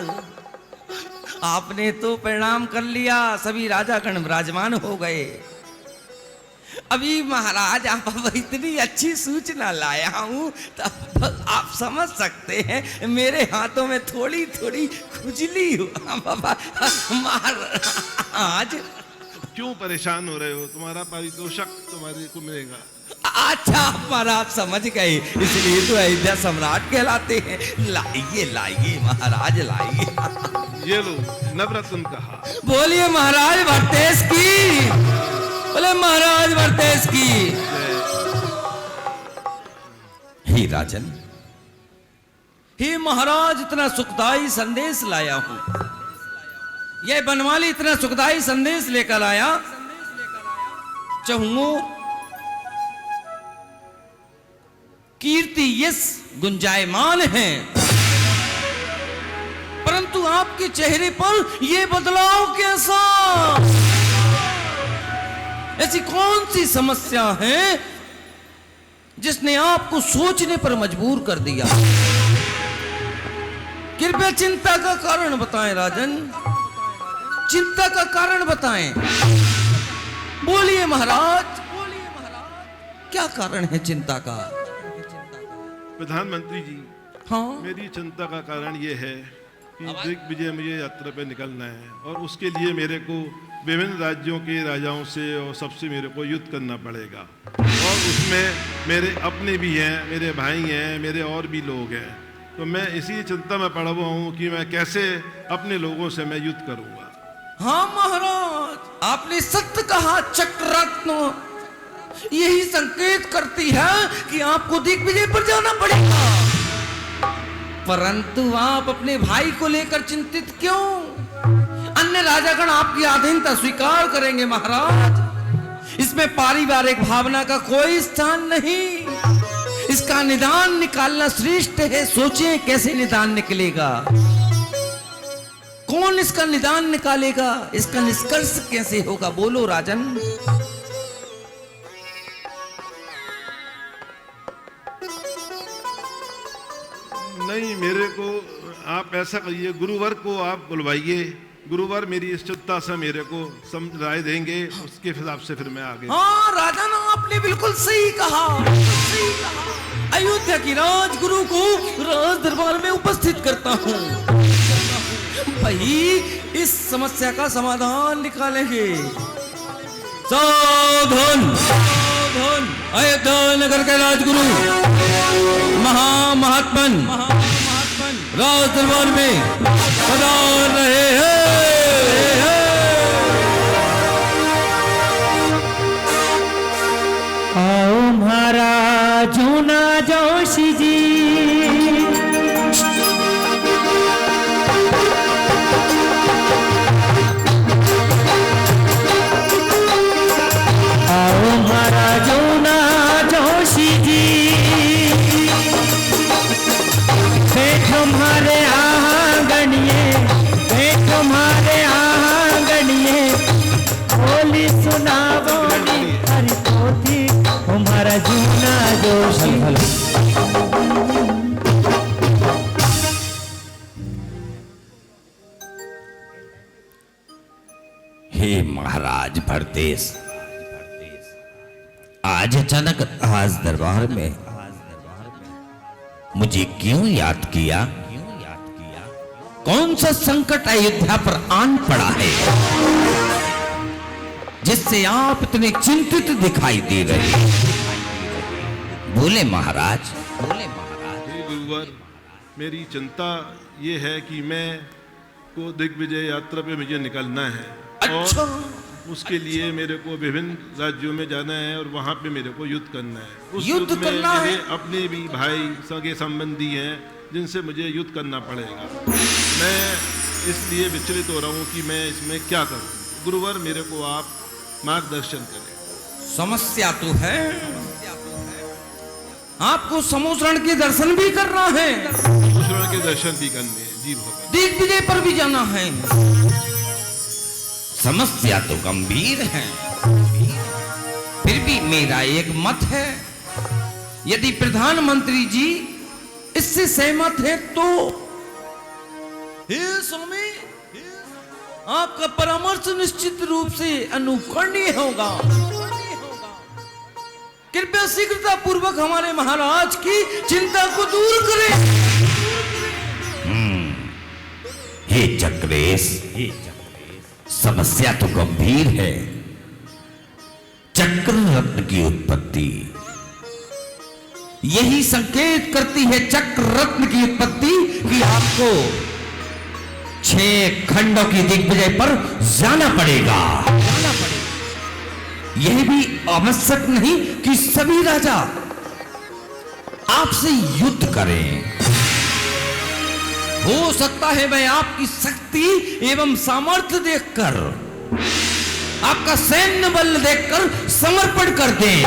आपने तो प्रणाम कर लिया, सभी राजागण विराजमान हो गए। अभी महाराज आप इतनी अच्छी सूचना लाया हूँ, तब आप समझ सकते हैं मेरे हाथों में थोड़ी थोड़ी खुजली हुआ बाबा महाराज। क्यों परेशान हो रहे हो? तुम्हारा पारितोषिक तुम्हारे को मिलेगा। अच्छा महाराज समझ गए, इसलिए तो अयोध्या सम्राट कहलाते हैं। लाइए लाइए महाराज, लाइए। ये लो नवरत्न कहा। बोलिए महाराज भरतेश की, बोले महाराज भरतेश की। हे राजन, हे महाराज, इतना सुखदाई संदेश लाया हूं। यह बनवाली इतना सुखदाई संदेश लेकर आया। चहुओं कीर्ति यश गुंजायमान है, परंतु आपके चेहरे पर यह बदलाव कैसा? ऐसी कौन सी समस्या है जिसने आपको सोचने पर मजबूर कर दिया? कृपया चिंता का कारण बताएं राजन, चिंता का कारण बताएं। बोलिए महाराज, क्या कारण है चिंता का? प्रधानमंत्री जी, हाँ, मेरी चिंता का कारण ये है कि दिग्विजय मुझे यात्रा पे निकलना है और उसके लिए मेरे को विभिन्न राज्यों के राजाओं से और सबसे मेरे को युद्ध करना पड़ेगा, और उसमें मेरे अपने भी हैं, मेरे भाई हैं, मेरे और भी लोग हैं। तो मैं इसी चिंता में पड़ा हुआ हूँ कि मैं कैसे अपने लोगों से मैं युद्ध करूँगा। हाँ महाराज, आपने सत्य कहा। चक्ररत्न यही संकेत करती है कि आपको दिग्विजय पर जाना पड़ेगा, परंतु आप अपने भाई को लेकर चिंतित क्यों? अन्य राजागण आपकी अधीनता स्वीकार करेंगे महाराज। इसमें पारिवारिक भावना का कोई स्थान नहीं। इसका निदान निकालना श्रेष्ठ है। सोचिए कैसे निदान निकलेगा, कौन इसका निदान निकालेगा, इसका निष्कर्ष कैसे होगा? बोलो राजन। नहीं, मेरे को आप ऐसा करिए, गुरुवर को आप बुलवाइए। गुरुवर मेरी इस चिंता से मेरे को राय देंगे, उसके हिसाब से फिर मैं आगे। हाँ राजन, आपने बिल्कुल सही कहा, सही कहा। अयोध्या की राजगुरु को राज दरबार में उपस्थित करता हूँ। भाई इस समस्या का समाधान निकालेंगे। सावधान, सावधान। अयोध्या नगर के राजगुरु महात्मन राज दरबार में पधार रहे हैं। आओ महाराजों ना जोशी जी, आओ महाराजों ना जोशी जी, बैठो हमारे आंगनिए, बैठो हमारे आंगनिए, बोली सुनावो हरि पोथी हमारा जूना जोशी। हे महाराज भरतेश, आज अचानक राज दरबार में मुझे क्यों याद किया? कौन सा संकट अयोध्या पर आन पड़ा है जिससे आप इतने चिंतित दिखाई दे रहे हैं? बोले महाराज, बोले महाराज। हे गुरुवर, मेरी चिंता ये है कि मैं को दिग्विजय यात्रा पे मुझे निकलना है। अच्छा। और उसके लिए मेरे को विभिन्न राज्यों में जाना है और वहाँ पे मेरे को युद्ध करना है। उस युद्ध युद्ध में करना मेरे है? अपने भी भाई सगे संबंधी हैं जिनसे मुझे युद्ध करना पड़ेगा। मैं इसलिए विचलित हो रहा हूँ कि मैं इसमें क्या करूँ। गुरुवर, मेरे को आप मार्गदर्शन करें। समस्या तो है, आपको समुद्रण के दर्शन भी करना है, समुद्रण के दर्शन भी करने हैं। जी भगवान। दिग्विजय पर भी जाना है। समस्या तो गंभीर है, फिर भी मेरा एक मत है। यदि प्रधानमंत्री जी इससे सहमत है तो हे स्वामी, आपका परामर्श निश्चित रूप से अनुकरणीय होगा। कृपया शीघ्रता पूर्वक हमारे महाराज की चिंता को दूर करें। हे चक्रेश, समस्या तो गंभीर है। चक्र रत्न की उत्पत्ति यही संकेत करती है, चक्र रत्न की उत्पत्ति, कि आपको 6 खंडों की दिग्विजय पर जाना पड़ेगा। यह भी आवश्यक नहीं कि सभी राजा आपसे युद्ध करें। हो सकता है मैं आपकी शक्ति एवं सामर्थ्य देखकर, आपका सैन्य बल देखकर समर्पण कर दें।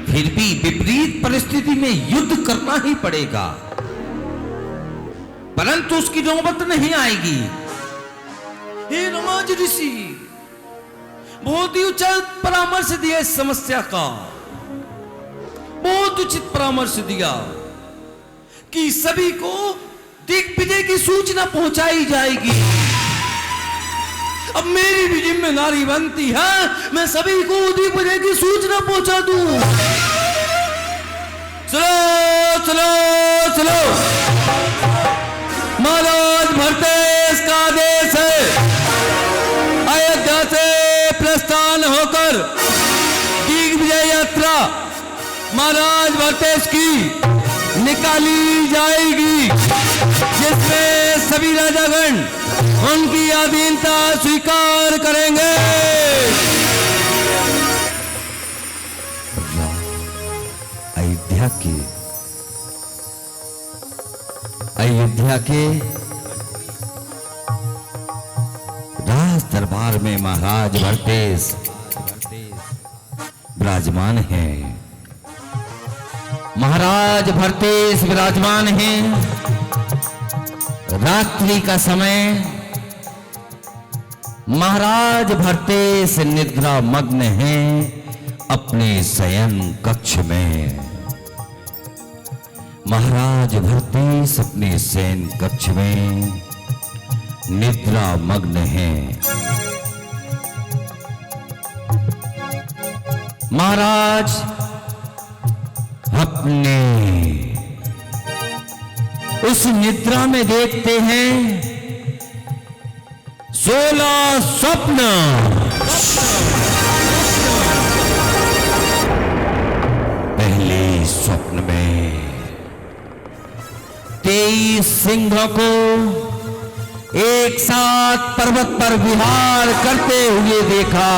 फिर भी विपरीत परिस्थिति में युद्ध करना ही पड़ेगा, परंतु उसकी नौबत नहीं आएगी। हे रमाज ऋषि, बहुत ही उचित परामर्श दिया इस समस्या का, बहुत उचित परामर्श दिया कि सभी को दिग्विजय की सूचना पहुंचाई जाएगी। अब मेरी भी जिम्मेदारी बनती है, मैं सभी को दिग्विजय की सूचना पहुंचा दूं। चलो चलो चलो, महाराज भरतेश का आदेश है, अयोध्या से प्रस्थान होकर दिग्विजय यात्रा महाराज भरतेश की निकाली जाएगी, जिसमें सभी राजागण उनकी अधीनता स्वीकार करेंगे। अयोध्या के राज दरबार में महाराज भरतेश विराजमान हैं। महाराज भरतेश विराजमान हैं। रात्रि का समय महाराज भरतेश निद्रा मग्न हैं अपने शयन कक्ष में। महाराज भरतेश अपने शयन कक्ष में निद्रा मग्न हैं। महाराज अपने उस निद्रा में देखते हैं 16 स्वप्न। पहले स्वप्न में 23 सिंहों को एक साथ पर्वत पर विहार करते हुए देखा।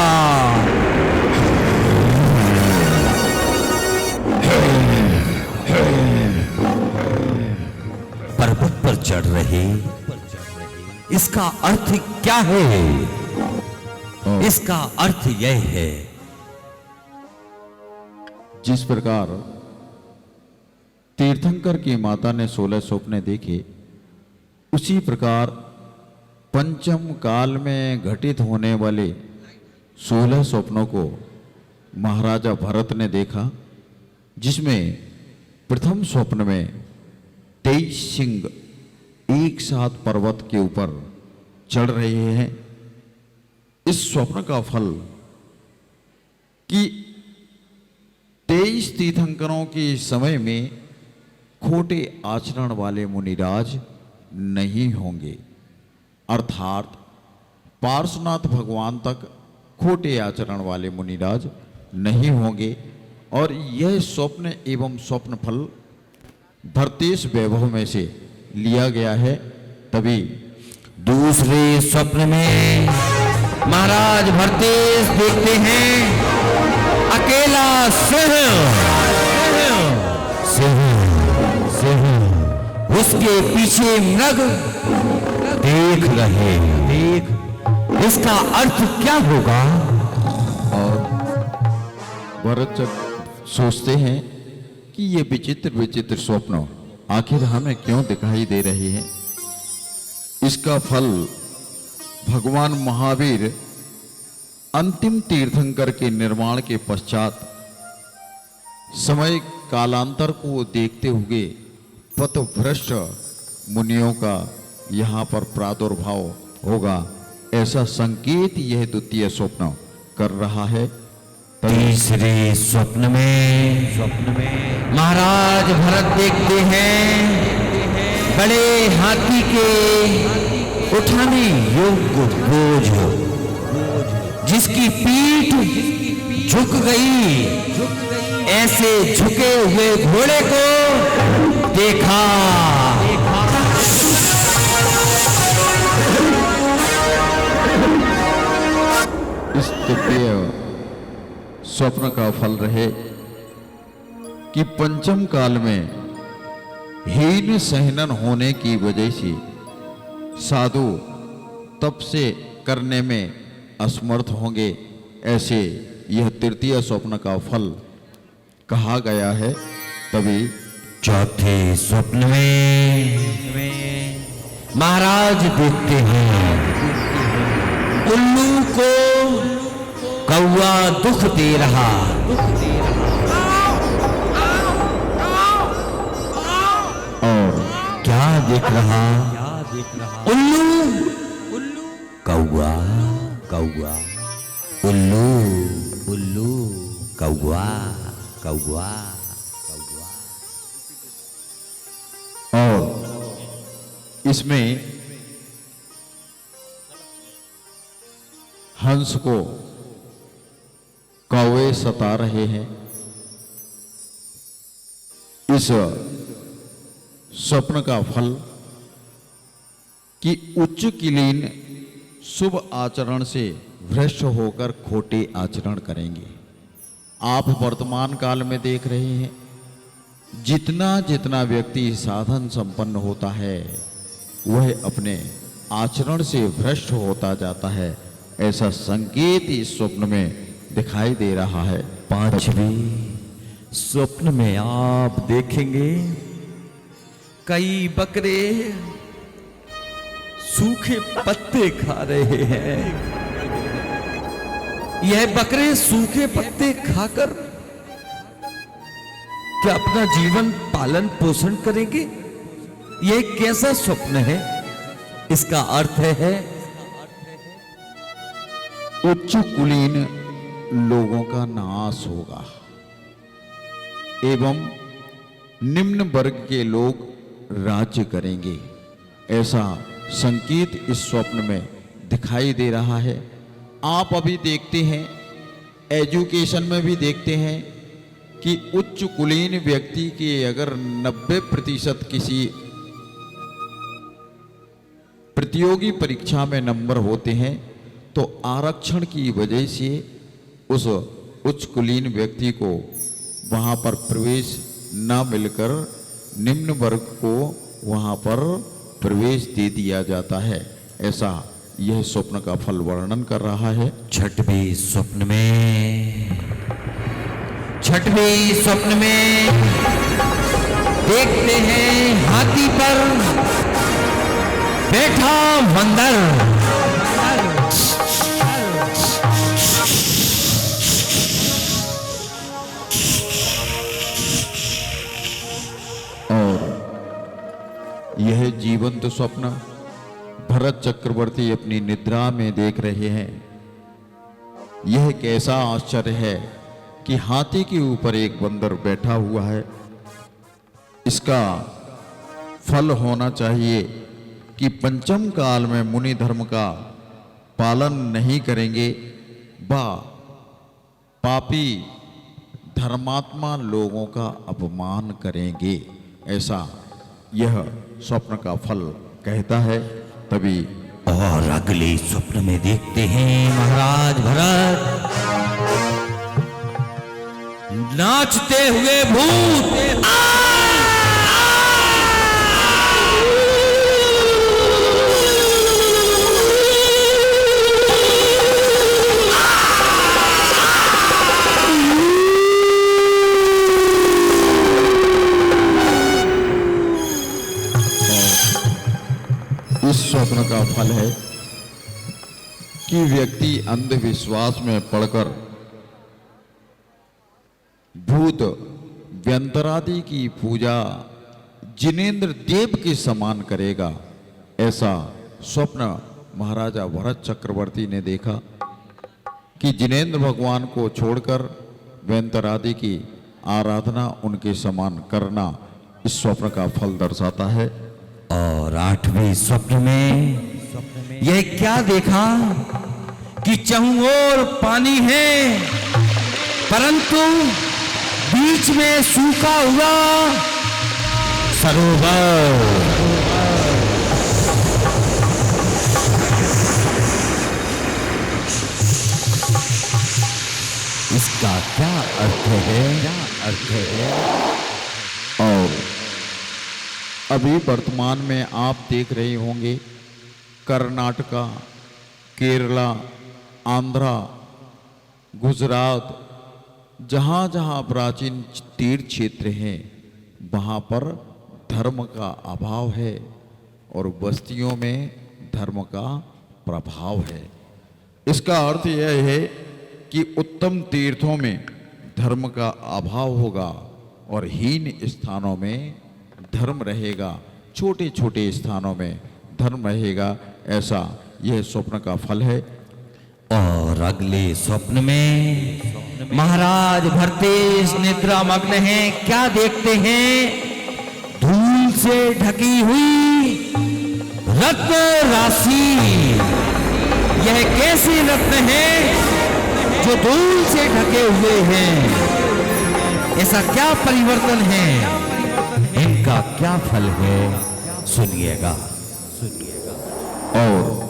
पर्वत पर चढ़ रहे, इसका अर्थ क्या है? इसका अर्थ यह है, जिस प्रकार तीर्थंकर की माता ने 16 स्वप्न देखे, उसी प्रकार पंचम काल में घटित होने वाले 16 स्वप्नों को महाराजा भरत ने देखा, जिसमें प्रथम स्वप्न में 23 सिंह एक साथ पर्वत के ऊपर चढ़ रहे हैं। इस स्वप्न का फल कि 23 तीर्थंकरों के समय में खोटे आचरण वाले मुनिराज नहीं होंगे, अर्थात पार्श्वनाथ भगवान तक खोटे आचरण वाले मुनिराज नहीं होंगे। और यह स्वप्न एवं स्वप्न फल भरतेश वैभव में से लिया गया है। तभी दूसरे स्वप्न में महाराज भरतेश देखते हैं अकेला सिंह, उसके पीछे मृग देख रहे। इसका अर्थ क्या होगा? और भरत सोचते हैं कि ये विचित्र विचित्र स्वप्न आखिर हमें क्यों दिखाई दे रहे हैं। इसका फल भगवान महावीर अंतिम तीर्थंकर के निर्माण के पश्चात समय कालांतर को देखते हुए पथभ्रष्ट मुनियों का यहाँ पर प्रादुर्भाव होगा, ऐसा संकेत यह द्वितीय स्वप्न कर रहा है। तीसरे स्वप्न में महाराज भरत देखते हैं बड़े हाथी के उठाने योग्य बोझ, जिसकी पीठ झुक गई, ऐसे झुके हुए घोड़े को देखा। इस दिव्य स्वप्न का फल रहे कि पंचम काल में हीन सहनन होने की वजह से साधु तप से करने में असमर्थ होंगे, ऐसे यह तृतीय स्वप्न का फल कहा गया है। तभी चौथे स्वप्न में महाराज देखते हैं उल्लू को कौवा दुख दे रहा। और क्या देख रहा? उल्लू कौवा कौवा, उल्लू उल्लू कौवा कौवा कौवा। और इसमें हंस को कौवे सता रहे हैं। इस स्वप्न का फल कि उच्च कुलीन शुभ आचरण से भ्रष्ट होकर खोटे आचरण करेंगे। आप वर्तमान काल में देख रहे हैं जितना जितना व्यक्ति साधन संपन्न होता है वह अपने आचरण से भ्रष्ट होता जाता है, ऐसा संकेत इस स्वप्न में दिखाई दे रहा है। पांचवें स्वप्न में आप देखेंगे कई बकरे सूखे पत्ते खा रहे हैं। यह बकरे सूखे पत्ते खाकर क्या अपना जीवन पालन पोषण करेंगे? यह कैसा स्वप्न है? इसका अर्थ है उच्च कुलीन लोगों का नाश होगा एवं निम्न वर्ग के लोग राज्य करेंगे, ऐसा संकेत इस स्वप्न में दिखाई दे रहा है। आप अभी देखते हैं, एजुकेशन में भी देखते हैं कि उच्च कुलीन व्यक्ति के अगर 90% किसी प्रतियोगी परीक्षा में नंबर होते हैं तो आरक्षण की वजह से उस उच्च कुलीन व्यक्ति को वहां पर प्रवेश न मिलकर निम्न वर्ग को वहां पर प्रवेश दे दिया जाता है, ऐसा यह स्वप्न का फल वर्णन कर रहा है। छठवें स्वप्न में देखते हैं हाथी पर बैठा बंदर। यह जीवंत स्वप्न भरत चक्रवर्ती अपनी निद्रा में देख रहे हैं। यह कैसा आश्चर्य है कि हाथी के ऊपर एक बंदर बैठा हुआ है। इसका फल होना चाहिए कि पंचम काल में मुनि धर्म का पालन नहीं करेंगे, व पापी धर्मात्मा लोगों का अपमान करेंगे, ऐसा यह स्वप्न का फल कहता है। तभी और अगले स्वप्न में देखते हैं महाराज भरत नाचते हुए भूत। इस स्वप्न का फल है कि व्यक्ति अंधविश्वास में पड़कर भूत व्यंतरादि की पूजा जिनेंद्र देव के समान करेगा, ऐसा स्वप्न महाराजा भरत चक्रवर्ती ने देखा कि जिनेंद्र भगवान को छोड़कर व्यंतरादि की आराधना उनके समान करना इस स्वप्न का फल दर्शाता है। और आठवें स्वप्न में यह क्या देखा कि चारों ओर पानी है परंतु बीच में सूखा हुआ सरोवर। इसका क्या अर्थ है? क्या अर्थ है? और अभी वर्तमान में आप देख रहे होंगे कर्नाटका, केरला, आंध्रा, गुजरात, जहाँ जहाँ प्राचीन तीर्थ क्षेत्र हैं वहाँ पर धर्म का अभाव है और बस्तियों में धर्म का प्रभाव है। इसका अर्थ यह है कि उत्तम तीर्थों में धर्म का अभाव होगा और हीन स्थानों में धर्म रहेगा, छोटे छोटे स्थानों में धर्म रहेगा। ऐसा यह स्वप्न का फल है। और अगले स्वप्न में महाराज भरतेश निद्रा मग्न हैं। क्या देखते हैं? धूल से ढकी हुई रत्न राशि। यह कैसे रत्न हैं जो धूल से ढके हुए हैं? ऐसा क्या परिवर्तन है? इनका क्या फल है? सुनिएगा। और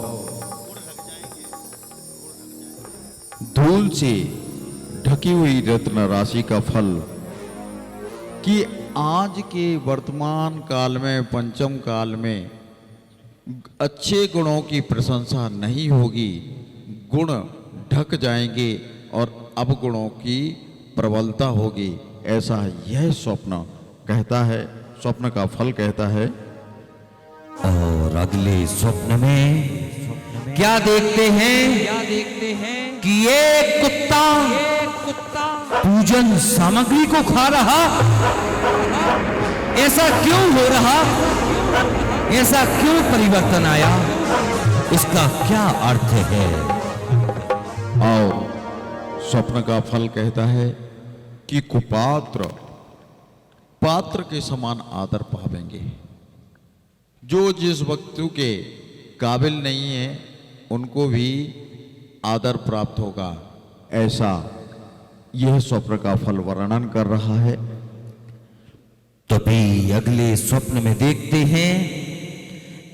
धूल से ढकी हुई रत्न राशि का फल कि आज के वर्तमान काल में, पंचम काल में अच्छे गुणों की प्रशंसा नहीं होगी, गुण ढक जाएंगे और अवगुणों की प्रबलता होगी। ऐसा यह स्वप्न कहता है, स्वप्न का फल कहता है। और अगले स्वप्न में क्या देखते हैं कि एक कुत्ता पूजन सामग्री को खा रहा। ऐसा क्यों हो रहा? ऐसा क्यों परिवर्तन आया? इसका क्या अर्थ है? और स्वप्न का फल कहता है कि कुपात्र पात्र के समान आदर पावेंगे। जो जिस वस्तु के काबिल नहीं है उनको भी आदर प्राप्त होगा। ऐसा यह स्वप्न का फल वर्णन कर रहा है। तभी अगले स्वप्न में देखते हैं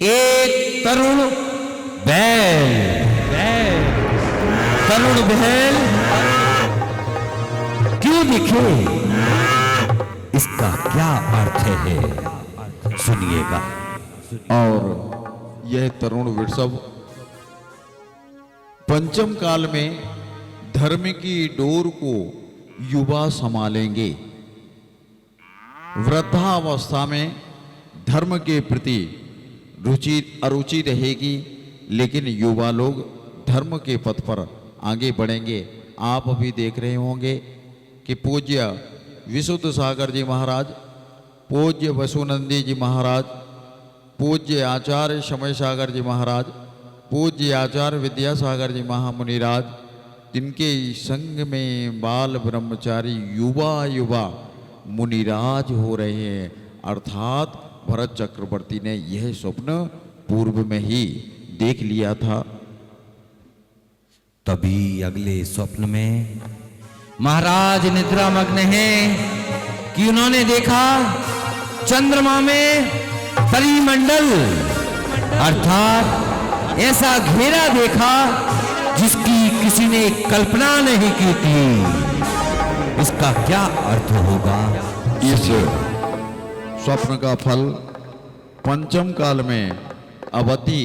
एक तरुण बैल। तरुण बैल क्यों दिखे? इसका क्या अर्थ है? सुनिएगा। और यह तरुण वृषभ पंचम काल में धर्म की डोर को युवा संभालेंगे। वृद्धावस्था में धर्म के प्रति अरुचि रहेगी, लेकिन युवा लोग धर्म के पथ पर आगे बढ़ेंगे। आप अभी देख रहे होंगे कि पूज्य विशुद्ध सागर जी महाराज, पूज्य वसुनंदी जी महाराज, पूज्य आचार्य समय सागर जी महाराज, पूज्य आचार्य विद्यासागर जी महामुनिराज, जिनके संग में बाल ब्रह्मचारी युवा मुनिराज हो रहे हैं। अर्थात भरत चक्रवर्ती ने यह स्वप्न पूर्व में ही देख लिया था। तभी अगले स्वप्न में महाराज निद्रा मग्न हैं कि उन्होंने देखा चंद्रमा में तरीमंडल, अर्थात ऐसा घेरा देखा जिसकी किसी ने कल्पना नहीं की थी। इसका क्या अर्थ होगा? इस स्वप्न का फल पंचम काल में अवधि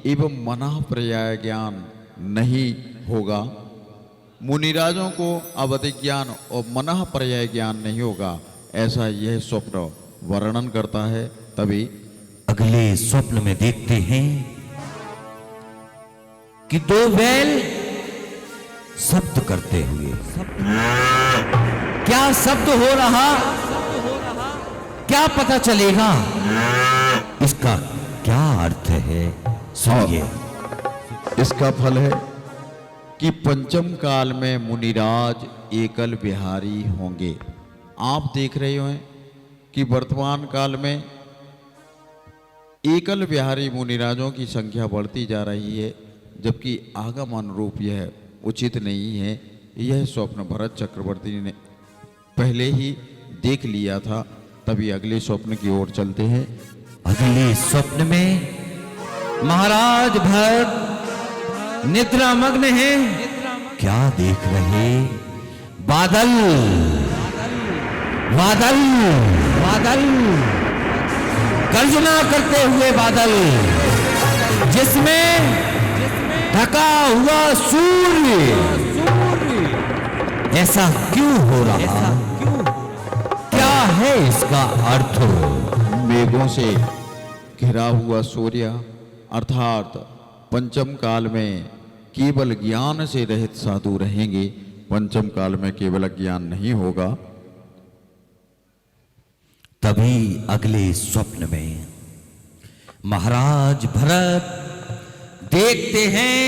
एवं मनः पर्याय ज्ञान नहीं होगा। मुनिराजों को अवधि ज्ञान और मनः पर्याय ज्ञान नहीं होगा, ऐसा यह स्वप्न वर्णन करता है। तभी अगले स्वप्न में देखते हैं कि दो बैल शब्द करते हुए। क्या शब्द हो रहा? क्या पता चलेगा? इसका क्या अर्थ है? सुनिए। इसका फल है कि पंचम काल में मुनिराज एकल विहारी होंगे। आप देख रहे हो कि वर्तमान काल में एकल विहारी मुनिराजों की संख्या बढ़ती जा रही है, जबकि आगम अनुरूप यह उचित नहीं है। यह स्वप्न भरत चक्रवर्ती ने पहले ही देख लिया था। तभी अगले स्वप्न की ओर चलते हैं। अगले स्वप्न में महाराज भरत निद्रा मग्न हैं। क्या देख रहे? बादल बादल बादल गर्जना करते हुए बादल, जिसमें ढका हुआ सूर्य, ऐसा क्यों हो रहा? क्या है इसका अर्थ? मेघों से घिरा हुआ सूर्य अर्थात पंचम काल में केवल ज्ञान से रहित साधु रहेंगे। पंचम काल में केवल ज्ञान नहीं होगा। तभी अगले स्वप्न में महाराज भरत देखते हैं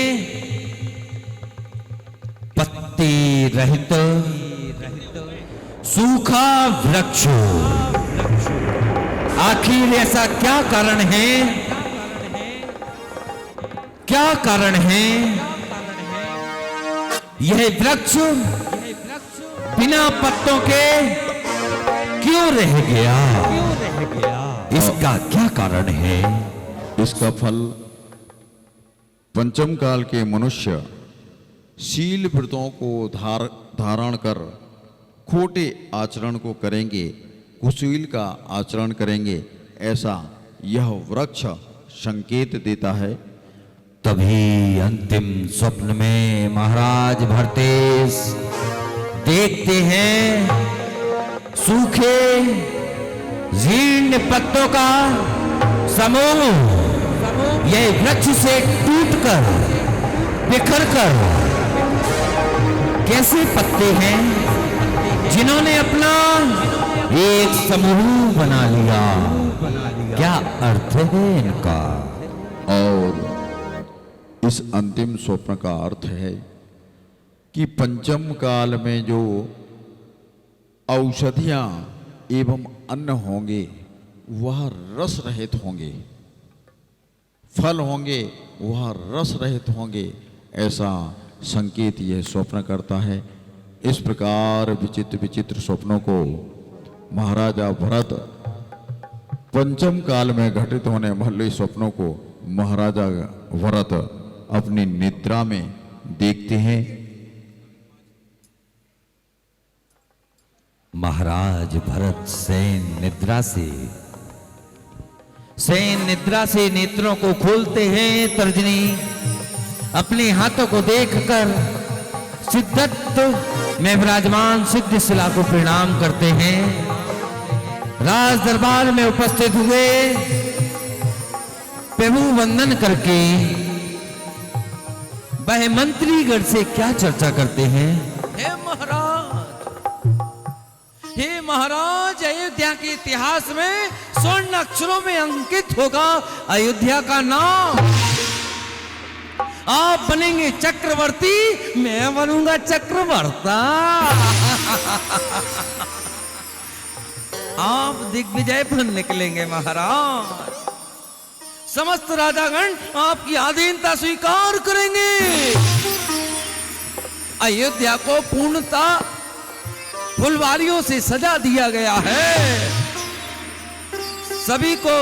पत्ते रहित सूखा वृक्ष। आखिर ऐसा क्या कारण है? क्या कारण है? यह वृक्ष बिना पत्तों के क्यों रह गया? इसका क्या कारण है? इसका फल पंचम काल के मनुष्य शील व्रतों को धारण कर खोटे आचरण को करेंगे, कुशील का आचरण करेंगे, ऐसा यह वृक्ष संकेत देता है। तभी अंतिम स्वप्न में महाराज भरतेश देखते हैं सूखे जीर्ण पत्तों का समूह यह वृक्ष से टूटकर बिखरकर कैसे पत्ते हैं जिन्होंने अपना एक समूह बना लिया। क्या अर्थ है इनका? और इस अंतिम स्वप्न का अर्थ है कि पंचम काल में जो औषधियां एवं अन्न होंगे वह रस रहित होंगे, फल होंगे वह रस रहित होंगे, ऐसा संकेत यह स्वप्न करता है। इस प्रकार विचित्र विचित्र स्वप्नों को महाराजा भरत पंचम काल में घटित होने वाले स्वप्नों को महाराजा भरत अपनी निद्रा में देखते हैं। महाराज भरत शयन निद्रा से नेत्रों को खोलते हैं। तर्जनी अपने हाथों को देखकर सिद्धत्व में विराजमान सिद्ध शिला को प्रणाम करते हैं। राज दरबार में उपस्थित हुए प्रभु वंदन करके वह मंत्रीगण से क्या चर्चा करते हैं? हे महाराज, अयोध्या के इतिहास में स्वर्ण अक्षरों में अंकित होगा अयोध्या का नाम। आप बनेंगे चक्रवर्ती, मैं बनूंगा चक्रवर्ता। आप दिग्विजय पर निकलेंगे महाराज। समस्त राजागण आपकी अधीनता स्वीकार करेंगे। अयोध्या को पूर्णता फुलवारियों से सजा दिया गया है। सभी को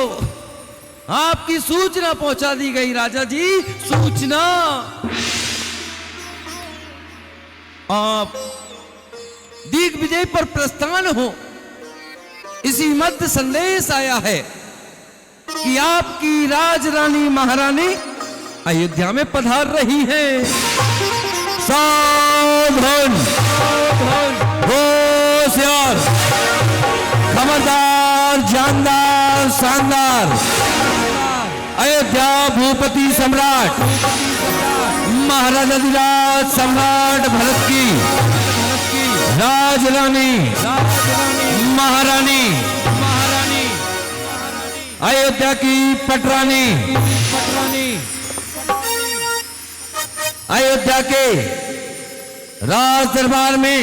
आपकी सूचना पहुंचा दी गई राजा जी। सूचना आप दिग्विजय पर प्रस्थान हो, इसी मध्य संदेश आया है कि आपकी राजरानी महारानी अयोध्या में पधार रही है। सावधान, होशियार, खबरदार, जानदार, शानदार। अयोध्या भूपति सम्राट महाराजाधिराज सम्राट भरत की राजरानी महारानी अयोध्या की पटरानी अयोध्या के राज दरबार में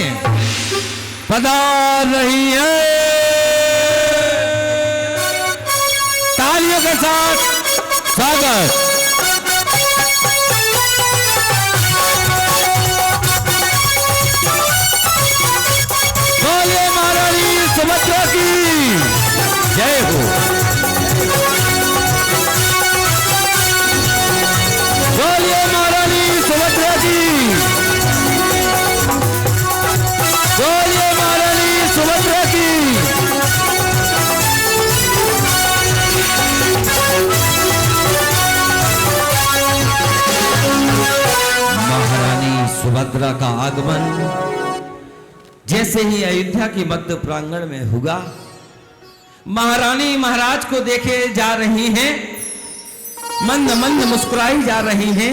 पधार रही है। तालियों के साथ स्वागत। बोलिए महारानी सुभद्रा की जय हो। बोलिए महारानी सुभद्रा की। सुभद्रा का आगमन जैसे ही अयोध्या की मध्य प्रांगण में हुआ, महारानी महाराज को देखे जा रही हैं, मंद मंद मुस्कुराई जा रही हैं।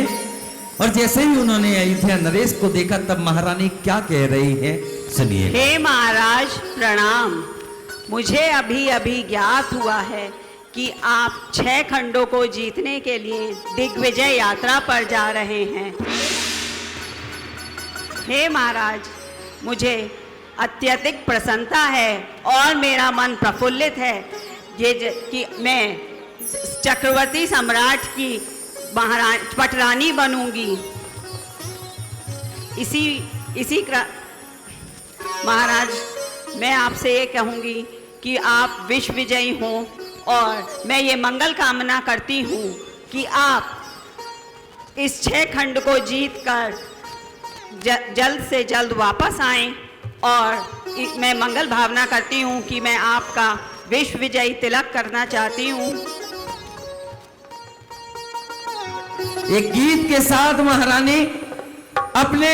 और जैसे ही उन्होंने अयोध्या नरेश को देखा, तब महारानी क्या कह रही है, सुनिए। हे महाराज प्रणाम। मुझे अभी अभी ज्ञात हुआ है कि आप 6 खंडों को जीतने के लिए दिग्विजय यात्रा पर जा रहे हैं। हे महाराज, मुझे अत्यधिक प्रसन्नता है और मेरा मन प्रफुल्लित है कि मैं चक्रवर्ती सम्राट की पटरानी बनूंगी। महाराज, मैं आपसे ये कहूंगी कि आप विश्व विजयी हों और मैं ये मंगल कामना करती हूँ कि आप इस 6 खंड को जीतकर जल्द से जल्द वापस आएं। और मैं मंगल भावना करती हूँ कि मैं आपका विश्व विजयी तिलक करना चाहती हूँ। एक गीत के साथ महारानी अपने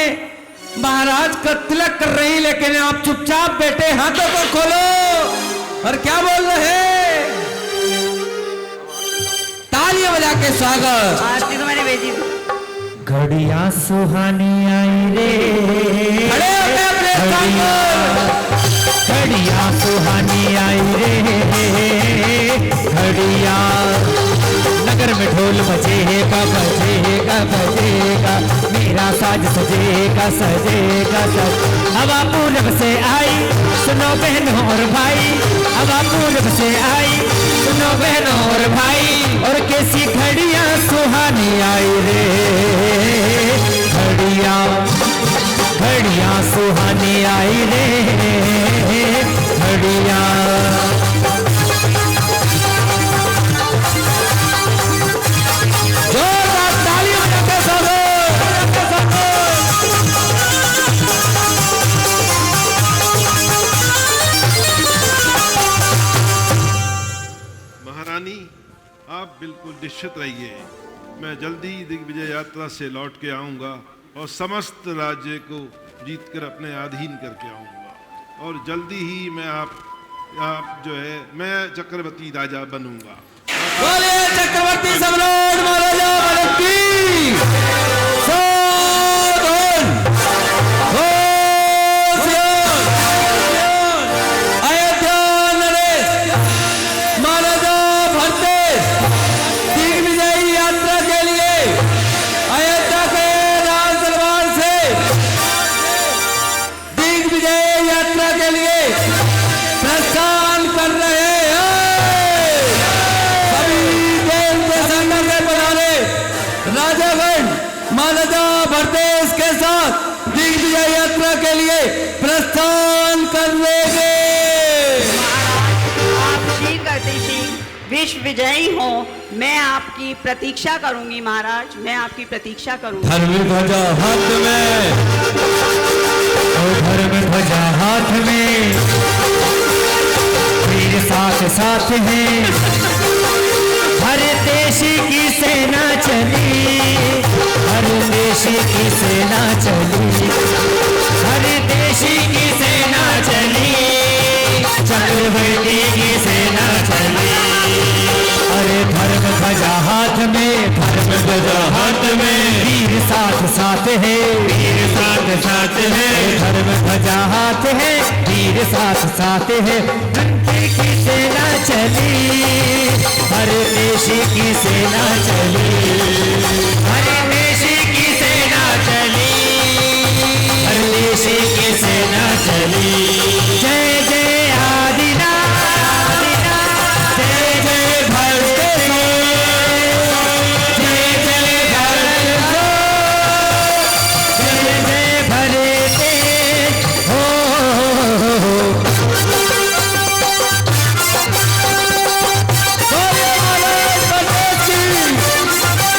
महाराज का तिलक कर रही, लेकिन आप चुपचाप बैठे, हाथों को खोलो और क्या बोल रहे हैं? तालियां बजा के स्वागत। आरती तो मैंने भेजी। घड़िया सुहानी आई रे, खड़े होके अपने घड़िया सुहानी आई रे, घड़िया नगर में ढोल बजेगा बजेगा बजेगा, मेरा साज सजेगा सजेगा सज। हवा पूरब से आई, सुनो बहनों और भाई, हवा पूरब से आई, सुनो बहनों और भाई, और कैसी घड़ियां सुहानी आई रे, घड़िया घड़िया सुहानी आई रे, घड़िया। महारानी, आप बिल्कुल निश्चित रहिए, मैं जल्दी दिग्विजय यात्रा से लौट के आऊंगा और समस्त राज्य को जीतकर अपने अधीन करके आऊंगा, और जल्दी ही मैं आप जो है मैं चक्रवर्ती राजा बनूंगा। बोलिए चक्रवर्ती सम्राट महाराजा भारत की साधन। अयोध्या नरेश महाराजा भरतेश दिग्विजयी यात्रा के लिए अयोध्या के राज दरबार से दिग्विजय यात्रा के लिए प्रस्थान कर रहे हैं। राजागण महाराजा भरतेश के साथ दिग्विजय यात्रा के लिए प्रस्थान कर लेंगे। आप शीघ्र विश्व विजयी हो, मैं आपकी प्रतीक्षा करूंगी महाराज, मैं आपकी प्रतीक्षा करूंगी। धर्म ध्वजा हाथ में, धर्म ध्वजा हाथ में, मेरे साथ साथ है, हर देश की सेना चली, हर देश की सेना चली, हर देश की सेना चली, चक्रवर्ती की सेना चली। अरे धर्म ध्वजा हाथ में, धर्म ध्वजा हाथ में, वीर साथ साथ है, वीर साथ साथ है, धर्म ध्वजा हाथ है, वीर साथ साथ है, घंटे की सेना चली, हर देश की सेना चली, हर